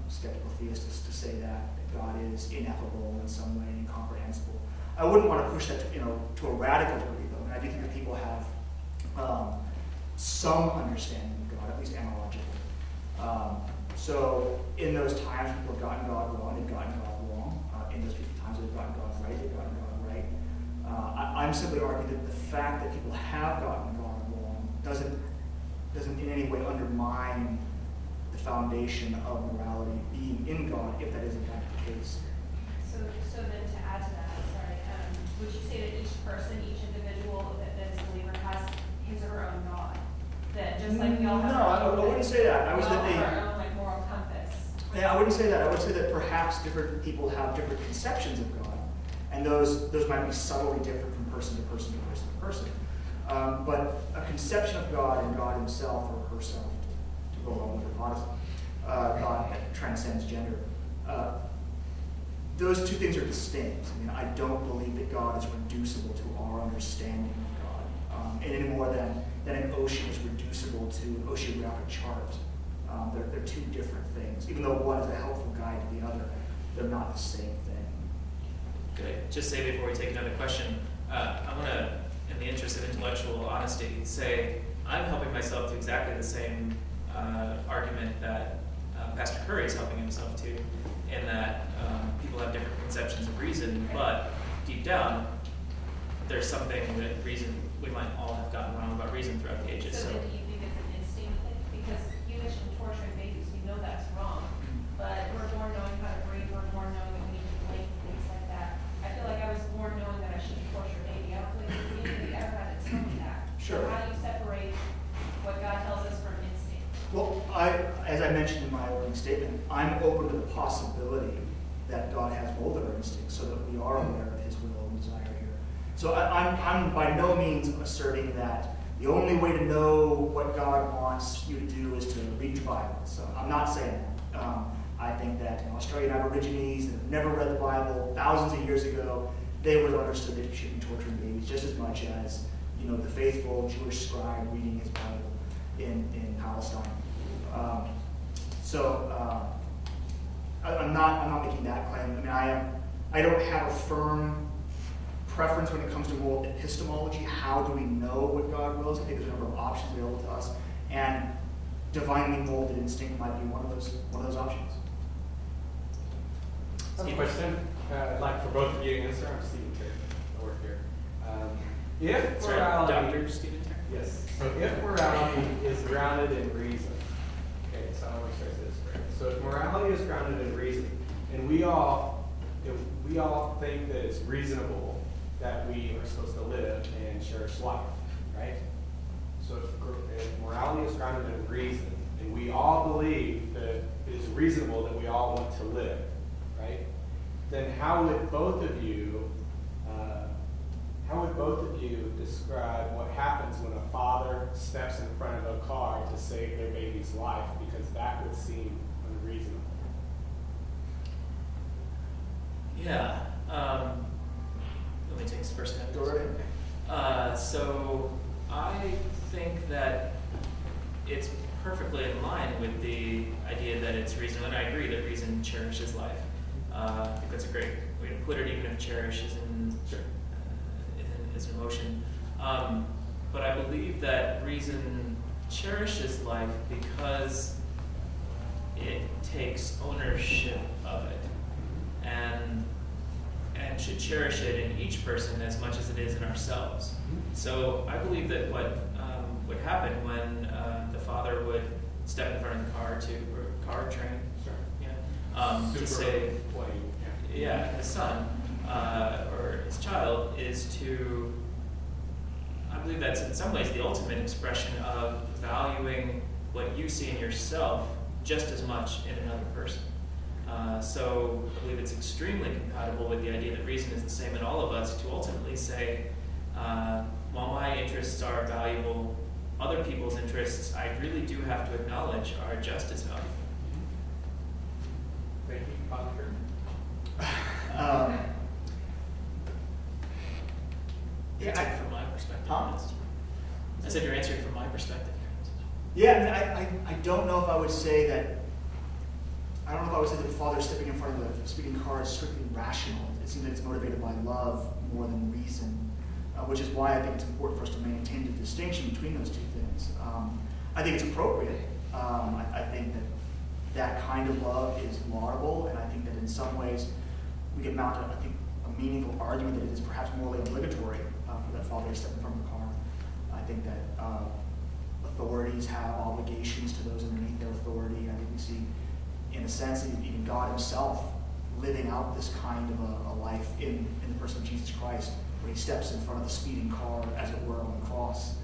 skeptical theist to say that God is ineffable in some way, incomprehensible. I wouldn't want to push that to a radical degree, though. And I do think that people have some understanding of God, at least analogically. So in those times when people have gotten God wrong, they've gotten God wrong. In those 50 times they've gotten God right, they've gotten God right. I'm simply arguing that the fact that people have gotten God wrong doesn't in any way undermine the foundation of morality being in God, if that is in fact the case. So then to add to that, sorry, would you say that each person, each individual that is a believer has his or her own God? That just like we all have I wouldn't say that. I would say that they our own like moral compass. Yeah, I wouldn't say that. I would say that perhaps different people have different conceptions of God, and those might be subtly different from person to person to person to person. But a conception of God and God himself or herself, to go along with the Protestant, God that transcends gender, those two things are distinct. I mean, I don't believe that God is reducible to our understanding of God, any more than an ocean is reducible to an oceanographic chart. They're two different things. Even though one is a helpful guide to the other, they're not the same thing. Good. Just say before we take another question, I want to, in the interest of intellectual honesty, say I'm helping myself to exactly the same argument that Pastor Curry is helping himself to, in that people have different conceptions of reason, but deep down, there's something that we might all have gotten wrong about reason throughout the ages. So then do you think it's an instinct thing? Because you mentioned torturing babies, we know that's wrong, but we're born knowing how to breathe, we're born knowing that we need to blink, things like that. I feel like I was born knowing that I shouldn't torture a baby. I don't feel like anybody ever had to tell me that. Sure. So how do you separate what God tells us from instinct? Well, as I mentioned in my opening statement, I'm open to the possibility that God has both of our instincts so that we are aware of his will and desire here. So I'm by no means asserting that the only way to know what God wants you to do is to read your Bible. So I'm not saying that. I think that Australian Aborigines that have never read the Bible thousands of years ago, they would have understood that you shouldn't be torturing babies just as much as the faithful Jewish scribe reading his Bible in Palestine. I'm not making that claim. I mean, I don't have a firm preference when it comes to moral epistemology. How do we know what God wills? I think there's a number of options available to us, and divinely molded instinct might be one of those options. I have a question. I'd like for both of you to answer. I'm Stephen Terry. I work here. If Sorry, morality, Dr. Stephen Terry. yes. So if morality is grounded in reason, okay. So I want to say this first. So if morality is grounded in reason, and we all think that it's reasonable that we are supposed to live and cherish life, right? So if morality is grounded in reason, and we all believe that it is reasonable that we all want to live, right? Then how would both of you describe what happens when a father steps in front of a car to save their baby's life? Because that would seem unreasonable. Yeah. Let me take this first step. Go right ahead. So I think that it's perfectly in line with the idea that it's reasonable, and I agree that reason cherishes life. I think that's a great way to put it, even if cherish is an emotion. But I believe that reason cherishes life because it takes ownership of it, and should cherish it in each person as much as it is in ourselves. So I believe that what would happen when the father would step in front of the car or train, to say, his son or his child, is to, I believe that's in some ways the ultimate expression of valuing what you see in yourself just as much in another person. So I believe it's extremely compatible with the idea that reason is the same in all of us to ultimately say, while my interests are valuable, other people's interests I really do have to acknowledge are just as valuable. Thank you, Father. Answered from my perspective. Huh? I said you're answering from my perspective. Yeah, I don't know if I would say that. I don't know if I would say that the father stepping in front of the speeding car is strictly rational. It seems that it's motivated by love more than reason, which is why I think it's important for us to maintain the distinction between those two things. I think it's appropriate. I think that kind of love is laudable, and I think that in some ways we can mount a meaningful argument that it is perhaps morally obligatory for that father to step in front of the car. I think that authorities have obligations to those underneath their authority. I think we see, in a sense, even God himself living out this kind of a life in the person of Jesus Christ, when he steps in front of the speeding car, as it were, on the cross,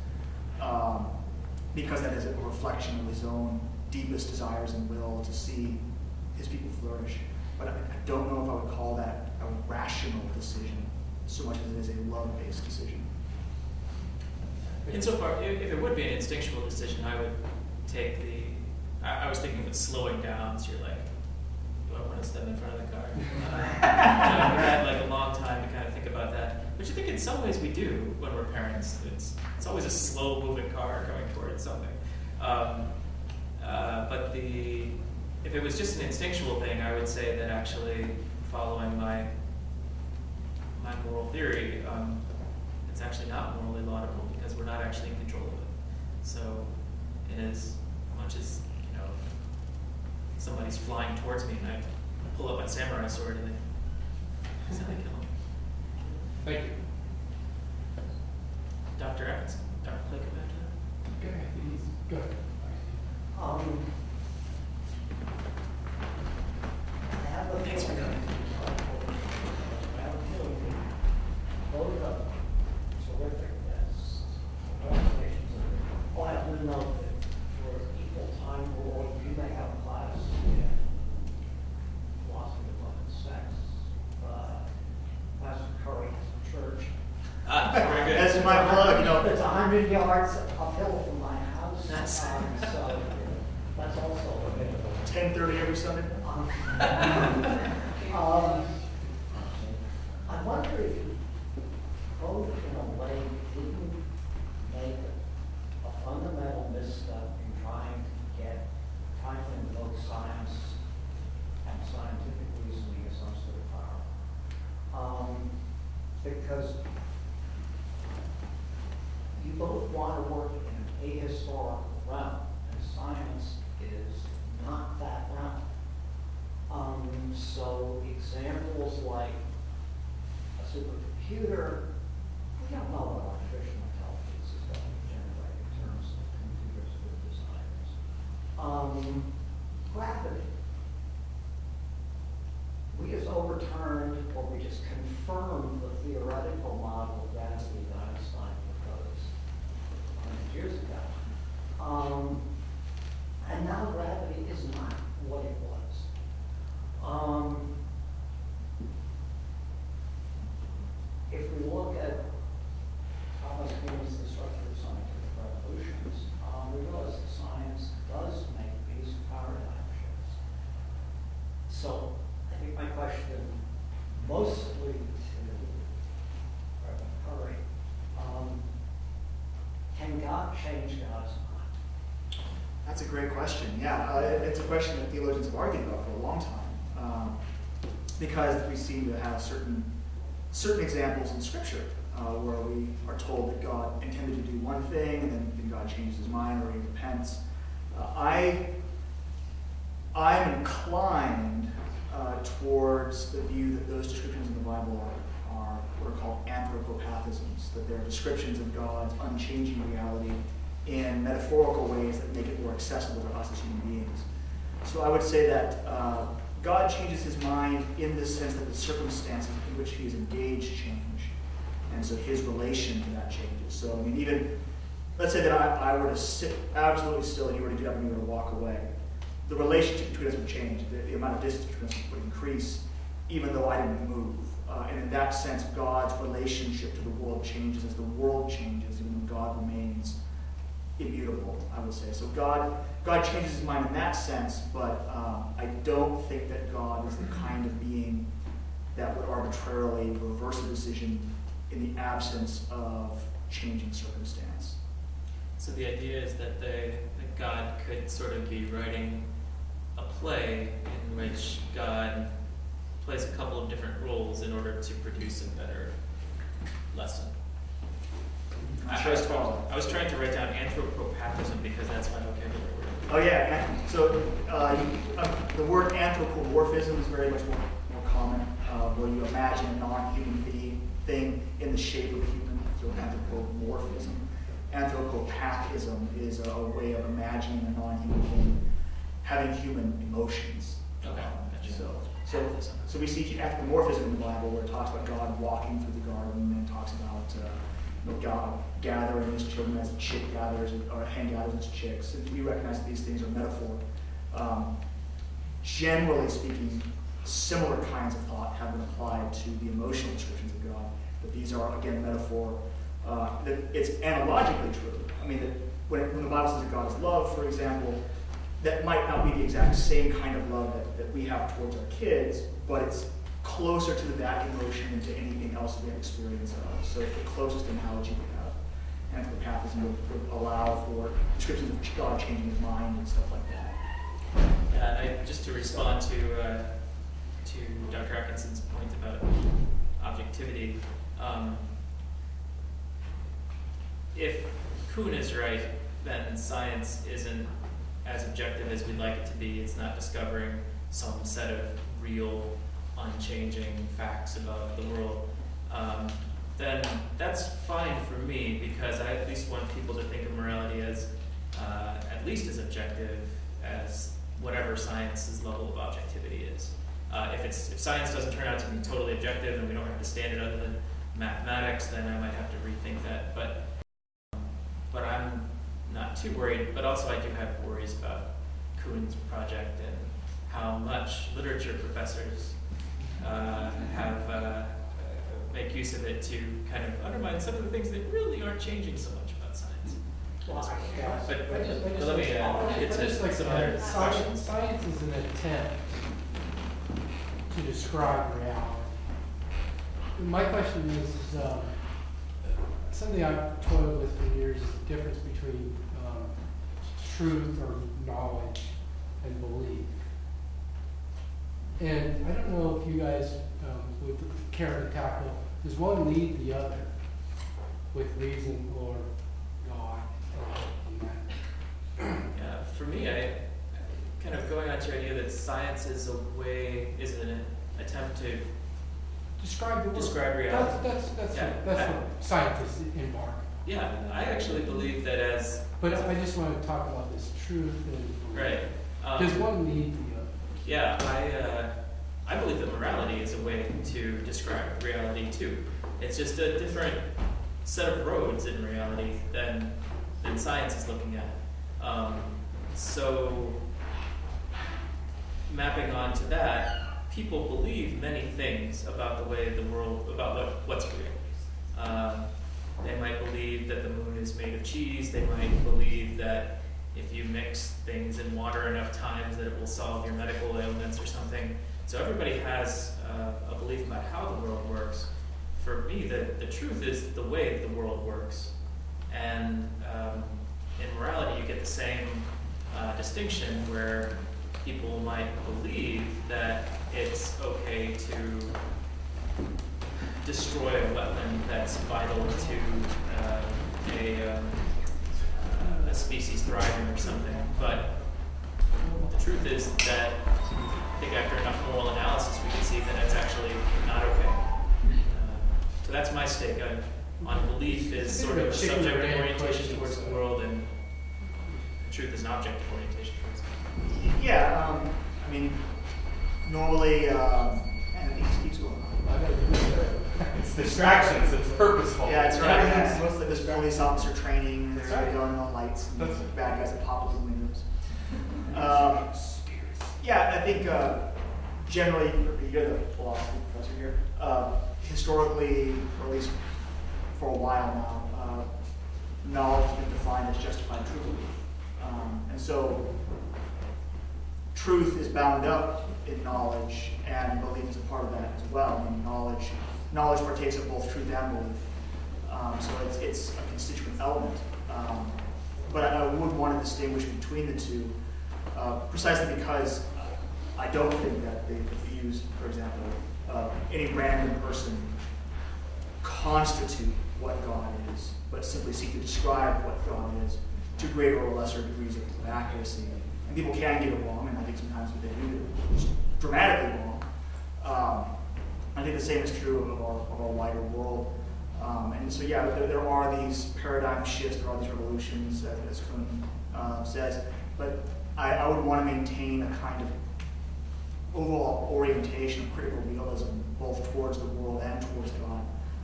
because that is a reflection of his own deepest desires and will to see his people flourish. But I don't know if I would call that a rational decision so much as it is a love-based decision. Insofar, if it would be an instinctual decision, I would take I was thinking of slowing down, so you're like, do I want to step in front of the car? I had like a long time to kind of think about that, which I think in some ways we do when we're parents. It's always a slow-moving car coming towards something. But if it was just an instinctual thing, I would say that actually following my moral theory, it's actually not morally laudable because we're not actually in control of it. So as much as somebody's flying towards me and I pull up my samurai sword and I kill him. Thank you. Dr. Evans, Dr. Clay, come back to that. Okay, he's good. Thanks for coming. Both of terrific guests. Well, I do know that for equal time rule, you may have a class in philosophy of love and sex. Pastor Curry has a church. Very good. That's my plug, It's 100 yards uphill from my house. That's- So that's also available. 10:30 every Sunday. I wonder if you both in a way didn't make a fundamental misstep in trying to invoke science and scientific reasoning as some sort of power. Because you both want to work in an ahistorical realm, and science is not that realm. So examples like a supercomputer, we don't know what artificial intelligence is going to generate in terms of computers with designers. Gravity, overturned or we just confirmed the theoretical model of gravity that Einstein proposed 100 years ago. And now gravity is not what it was. If we look at Thomas Kuhn's The Structure of Scientific Revolutions, we realize that science does make these paradigm shifts. So I think my question, mostly to Reverend Curry, can God change God's mind? That's a great question. Yeah, it's a question that theologians have argued about for a long time, because we seem to have certain examples in Scripture where we are told that God intended to do one thing and then God changes his mind or he repents. I'm inclined towards the view that those descriptions in the Bible are what are called anthropopathisms, that they're descriptions of God's unchanging reality in metaphorical ways that make it more accessible to us as human beings. So I would say that God changes his mind in the sense that the circumstances in which he is engaged change. And so his relation to that changes. So, I mean, even, let's say that I were to sit absolutely still and you were to get up and you were to walk away. The relationship between us would change. The amount of distance between us would increase, even though I didn't move. And in that sense, God's relationship to the world changes as the world changes, even though God remains immutable, I would say. So God changes his mind in that sense, but I don't think that God is the kind of being that would arbitrarily reverse a decision in the absence of changing circumstance. So the idea is that God could sort of be writing a play in which God plays a couple of different roles in order to produce a better lesson. I was trying to write down anthropopathism because that's my vocabulary word. Oh yeah, so the word anthropomorphism is very much more common, where you imagine a non-human thing in the shape of a human, so anthropomorphism. Anthropopathism is a way of imagining a non-human thing having human emotions. Okay. So we see anthropomorphism in the Bible where it talks about God walking through the garden and talks about God gathering his children as a chick gathers, or a hen gathers its chicks. And we recognize that these things are metaphor. Generally speaking, similar kinds of thought have been applied to the emotional descriptions of God. But these are, again, metaphor. That it's analogically true. I mean, that when the Bible says that God is love, for example, that might not be the exact same kind of love that we have towards our kids, but it's closer to that emotion than to anything else that we have experience of. So it's the closest analogy we have. Anthropopathism would allow for descriptions of God changing his mind and stuff like that. Just to respond to Dr. Atkinson's point about objectivity, if Kuhn is right, then science isn't as objective as we'd like it to be. It's not discovering some set of real, unchanging facts about the world. Then that's fine for me, because I at least want people to think of morality as at least as objective as whatever science's level of objectivity is. If science doesn't turn out to be totally objective and we don't have to standard other than mathematics, then I might have to rethink that. But I'm not too worried. But also I do have worries about Kuhn's project and how much literature professors make use of it to kind of undermine some of the things that really aren't changing so much about science. Well, But let me get to some other questions. Science is an attempt to describe reality. My question is something I've toiled with for years is the difference between truth or knowledge and belief. And I don't know if you guys would care to tackle, does one need the other with reason or God? Yeah, for me, I kind of going on to the idea that science is an attempt to Describe the world. Describe reality. That's what scientists embark. Yeah, I actually believe that as... But I just want to talk about this truth and... Right. Does one need the other? Yeah, I believe that morality is a way to describe reality too. It's just a different set of roads in reality than science is looking at. So mapping onto that, people believe many things about the way the world, about what's real. They might believe that the moon is made of cheese. They might believe that if you mix things in water enough times that it will solve your medical ailments or something. So everybody has a belief about how the world works. For me, the truth is the way the world works. And in morality, you get the same distinction where people might believe that it's okay to destroy a weapon that's vital to a species thriving or something. But the truth is that I think after enough moral analysis, we can see that it's actually not okay. So that's my stake on belief is sort of a subjective orientation towards the world, and the truth is an objective orientation towards it. Yeah, I mean, normally, and it keeps going on. It's distractions, it's purposeful. Yeah, it's right. Yeah. It's mostly this police officer training, That's they're right. going on lights, and That's- bad guys that pop up the windows. Yeah, I think generally, you're the philosophy professor here, historically, or at least for a while now, knowledge has been defined as justified truth. And so truth is bound up in knowledge, and belief is a part of that as well. I mean, knowledge partakes of both truth and belief. So it's a constituent element. But I would want to distinguish between the two, precisely because I don't think that the views, for example, any random person constitute what God is, but simply seek to describe what God is to greater or lesser degrees of accuracy. And people can get it wrong, and I think sometimes what they do is dramatically wrong. I think the same is true of our wider world. And so, yeah, there are these paradigm shifts, there are these revolutions, as Kuhn says, but I would want to maintain a kind of overall orientation of critical realism, both towards the world and towards God.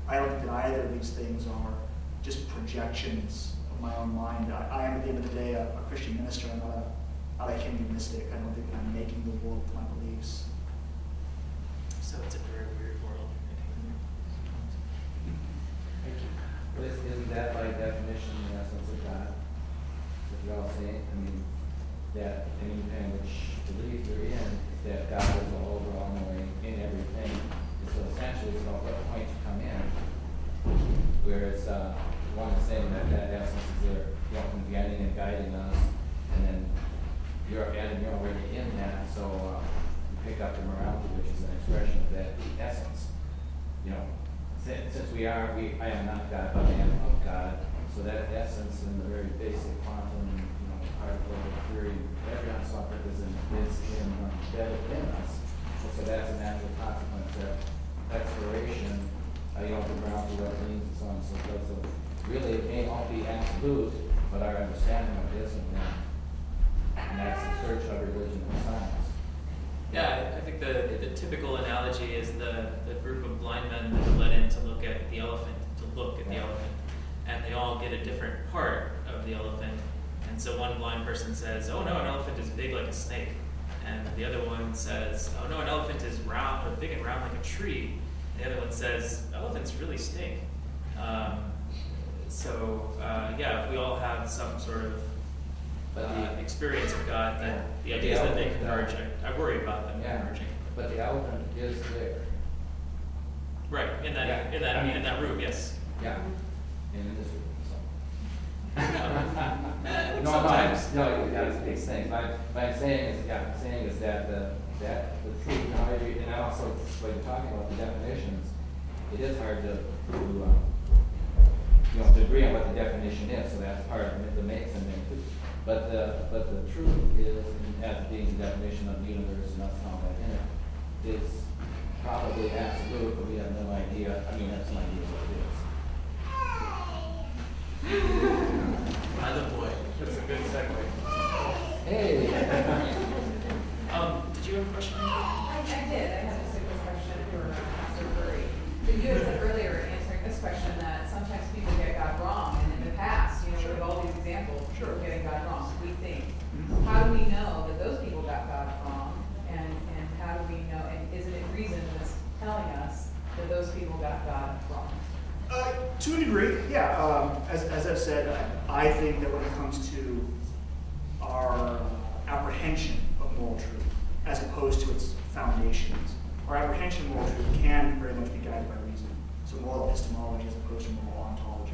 I don't think that either of these things are just projections of my own mind. I am, at the end of the day, a Christian minister. I'm not a Hindu mystic. I don't think that I'm making the world with my beliefs. So it's a very weird world. Well, isn't that by definition the essence of God? What you're all saying? I mean, that any kind of which belief you're in, that God is all over, all knowing in everything. And so essentially, it's about what point you come in. Whereas one is saying that essence is there, from the beginning and guiding us, and then you're already in that. So you pick up the morality, which is an expression of that essence. Since I am not God, but I am of God. So that essence in the very basic quantum, particle theory, every software is embedded in us. And so that's a natural consequence of exploration, the ground to what it means and so on and so forth. So really it may all be absolute, but our understanding of it isn't then. And that's the search of religion and science. Yeah, I think the typical analogy is the group of blind men that are let in to look at the elephant, and they all get a different part of the elephant. And so one blind person says, "Oh no, an elephant is big like a snake," and the other one says, "Oh no, an elephant is round, or big and round like a tree." And the other one says, "Elephants really stink." If we all have some sort of experience of God, then the idea is that they converge. I worry about them converging. But the elephant is there. Right, in that room, yes. Yeah. And in this room. Sometimes. No, that's big things. What I'm saying is that the truth, and also when you're talking about the definitions, it is hard to agree on what the definition is. So that's part of the makes and there too. But the truth is, as being the definition of the universe and us and all that in it, is probably absolute, but we have no idea. I mean, have some idea what it is. Other boy. That's a good segue. Hey. Did you have a question? I did. I have thing. How do we know that those people got God wrong? And how do we know, and isn't it reason that's telling us that those people got God wrong? To a degree, yeah. As I've said, I think that when it comes to our apprehension of moral truth, as opposed to its foundations, our apprehension of moral truth can very much be guided by reason. So moral epistemology as opposed to moral ontology.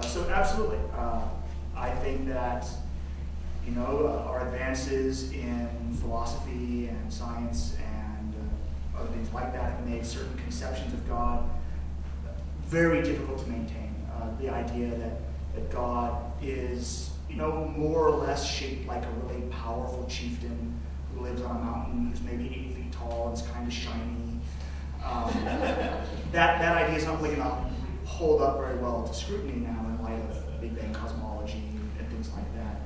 So absolutely, I think that our advances in philosophy and science and other things like that have made certain conceptions of God very difficult to maintain. The idea that God is, more or less shaped like a really powerful chieftain who lives on a mountain, who's maybe 8 feet tall and is kind of shiny. That idea is not really going to hold up very well to scrutiny now in light of Big Bang cosmology and things like that.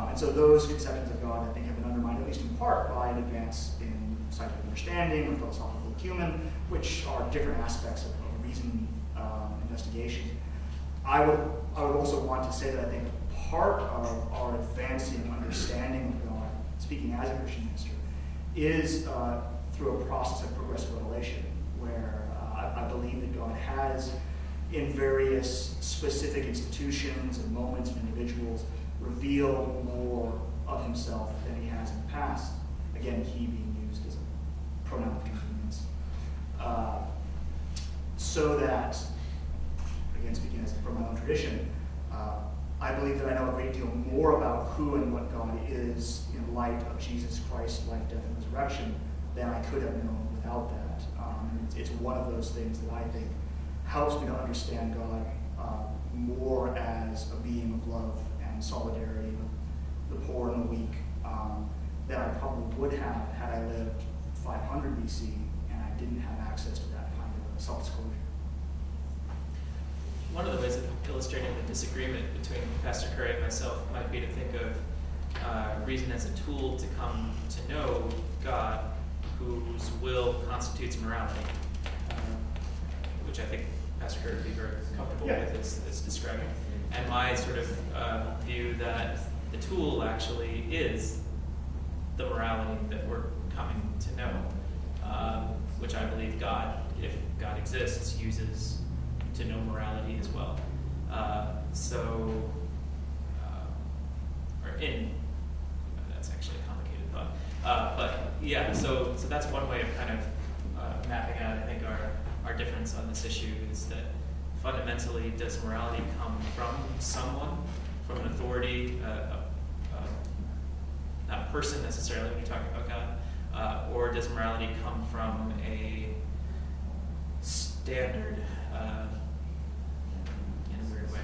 And so those conceptions of God, I think, have been undermined, at least in part, by an advance in scientific understanding or philosophical acumen, which are different aspects of reason investigation. I would also want to say that I think part of our advancing understanding of God, speaking as a Christian minister, is through a process of progressive revelation, where I believe that God has, in various specific institutions and moments and individuals, revealed more of himself than he has in the past. Again, he being used as a pronoun of convenience. So that, again, speaking as from my own tradition, I believe that I know a great deal more about who and what God is in light of Jesus Christ's life, death, and resurrection than I could have known without that. It's one of those things that I think helps me to understand God more as a being of love and solidarity with the poor and the weak than I probably would have had I lived 500 BC and I didn't have access to that kind of self-disclosure. One of the ways of illustrating the disagreement between Pastor Curry and myself might be to think of reason as a tool to come to know God, whose will constitutes morality, which I think Pastor Curry would be very comfortable with as describing. And my sort of view that the tool actually is the morality that we're coming to know, which I believe God, if God exists, uses to know morality as well. That's actually a complicated thought. But yeah, so that's one way of kind of mapping out, I think, our difference on this issue is that fundamentally, does morality come from someone, from an authority, not a person necessarily when you're talking about God, or does morality come from a standard in a weird way?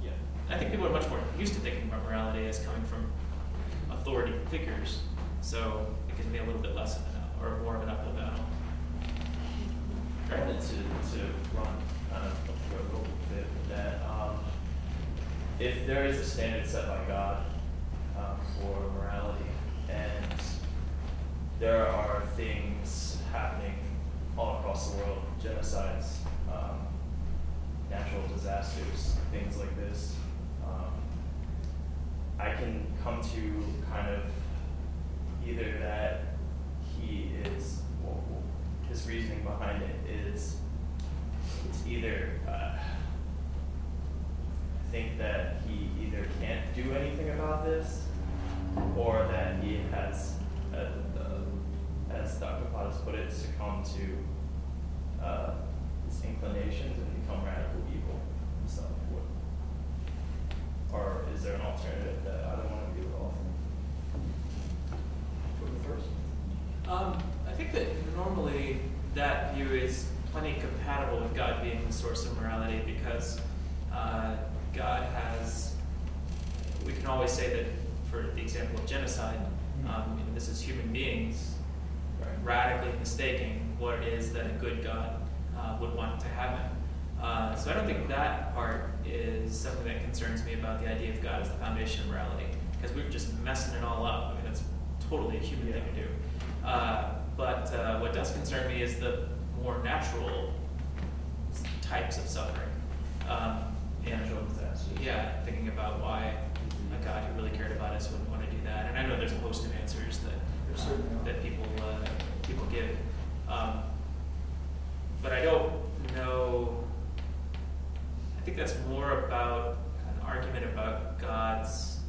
Yeah. I think people are much more used to thinking about morality as coming from authority figures, so it can be a little bit less of or more of an uphill battle. I wanted to run kind of a little bit with that. If there is a standard set by God for morality, and there are things happening all across the world, genocides, natural disasters, things like this, I can come to kind of either that he is, his reasoning behind it is, it's either, I think that he either can't do anything about this, or that he has, as Dr. Potthast put it, succumb to his inclinations and become radical evil himself. Or is there an alternative that I don't want to be involved in? For the first? I think that normally that view is plenty compatible with God being the source of morality because God has, we can always say that for the example of genocide, this is human beings radically mistaking what it is that a good God would want to happen. So I don't think that part is something that concerns me about the idea of God as the foundation of morality, because we're just messing it all up. I mean, that's totally a human thing to do. But what does concern me is the more natural types of suffering. Natural disasters. Yeah, thinking about why a God who really cared about us there's a host of answers that people give. But I don't know. I think that's more about an argument about God's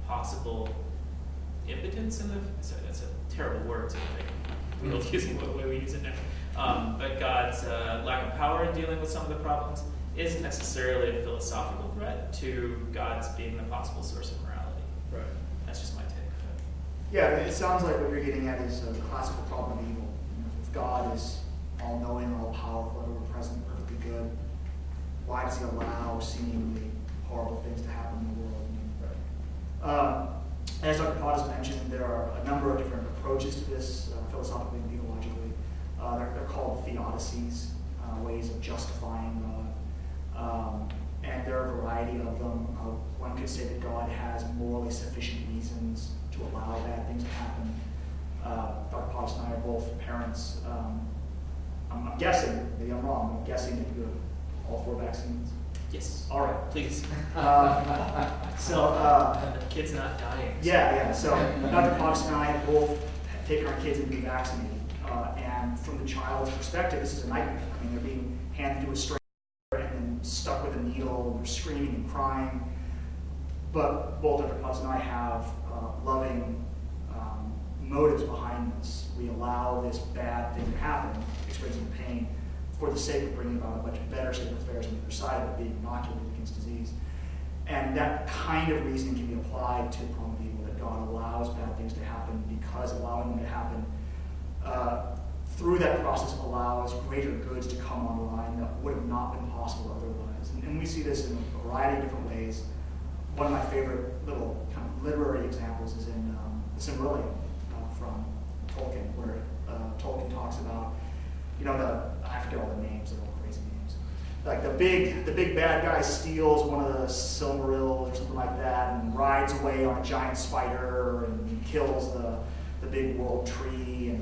possible impotence in the. Sorry, that's a terrible word. So we don't use it the way we use it now. But God's lack of power in dealing with some of the problems isn't necessarily a philosophical threat to God's being the possible source of morality. Right. That's just my take. Yeah, it sounds like what you're getting at is the classical problem of evil. If God is all-knowing, all-powerful, ever-present, perfectly good, why does he allow seemingly horrible things to happen in the world? As Dr. Potthast mentioned, there are a number of different approaches to this, philosophically and theologically. They're called theodicies, ways of justifying God. And there are a variety of them. One could say that God has morally sufficient reasons to allow bad things to happen. Dr. Potthast and I are both parents. I'm guessing, maybe I'm wrong, I'm guessing that you have all 4 vaccines. Yes. All right. Please. So, the kid's not dying. yeah. So Dr. Potthast and I have both taken our kids in to be vaccinated. And from the child's perspective, this is a nightmare. I mean, they're being handed to a stranger and then stuck with a needle, and they're screaming and crying. But both Dr. Potthast and I have loving motives behind this. We allow this bad thing to happen, experiencing pain, for the sake of bringing about a much better state of affairs on the other side of it, being inoculated against disease. And that kind of reasoning can be applied to the problem of evil, that God allows bad things to happen because allowing them to happen through that process allows greater goods to come online that would have not been possible otherwise. And we see this in a variety of different ways. One of my favorite little kind of literary examples is in the Silmarillion from Tolkien, where Tolkien talks about, I forget all the names, they're all crazy names. Like the big bad guy steals one of the Silmarils or something like that and rides away on a giant spider and kills the big world tree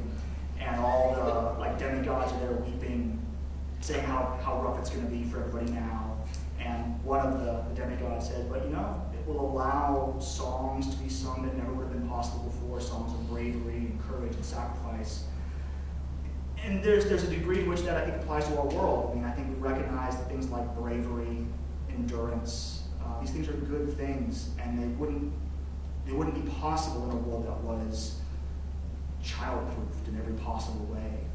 and all the demigods are there weeping, saying how rough it's going to be for everybody now. And one of the demigods said, but it will allow songs to be sung that never would have been possible before, songs of bravery and courage and sacrifice. And there's a degree to which that I think applies to our world. I mean, I think we recognize that things like bravery, endurance, these things are good things, and they wouldn't be possible in a world that was child-proofed in every possible way.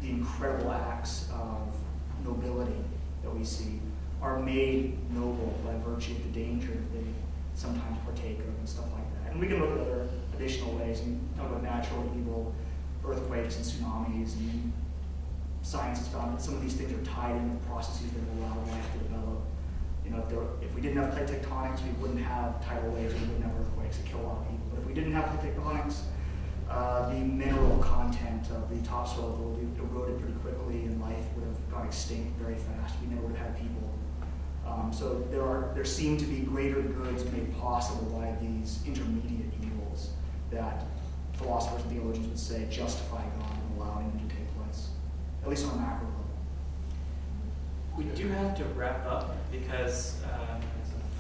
The incredible acts of nobility that we see are made noble by virtue of the danger that they sometimes partake of and stuff like that. And we can look at other additional ways and talk about natural evil, earthquakes and tsunamis, and science has found that some of these things are tied in with processes that allow life to develop. If we didn't have plate tectonics, we wouldn't have tidal waves, we wouldn't have earthquakes that kill a lot of people. But if we didn't have plate tectonics, the mineral content of the topsoil would have eroded pretty quickly, and life would have gone extinct very fast. We never would have had people. So there seem to be greater goods made possible by these intermediate evils that philosophers and theologians would say justify God and allowing them to take place, at least on a macro level. We do have to wrap up because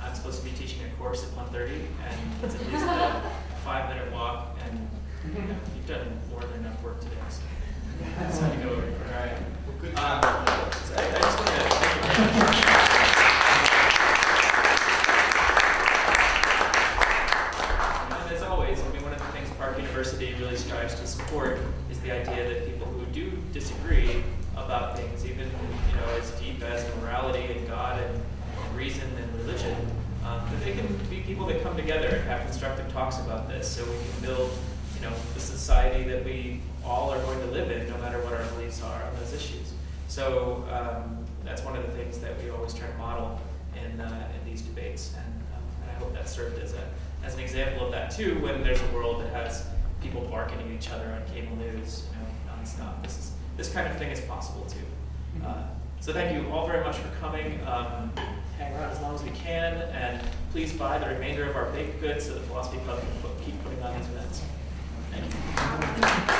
I'm supposed to be teaching a course at 1:30, and it's at least a 5-minute walk, and you've done more than enough work today, so it's time to go over. All right. Well, good So I just want to thank you very much. And as always, one of the things Park University really strives to support is the idea that people who do disagree about things, even as deep as morality and God and reason and religion, that they can be people that come together and have constructive talks about this, so we can build, the society that we all are going to live in, no matter what our beliefs are on those issues. So that's one of the things that we always try to model in these debates, and I hope that served as an example of that too. When there's a world that has people barking at each other on cable news, nonstop, this kind of thing is possible too. So thank you all very much for coming. Hang around as long as we can, and please buy the remainder of our baked goods so the Philosophy Club can keep putting on these events. Thank you.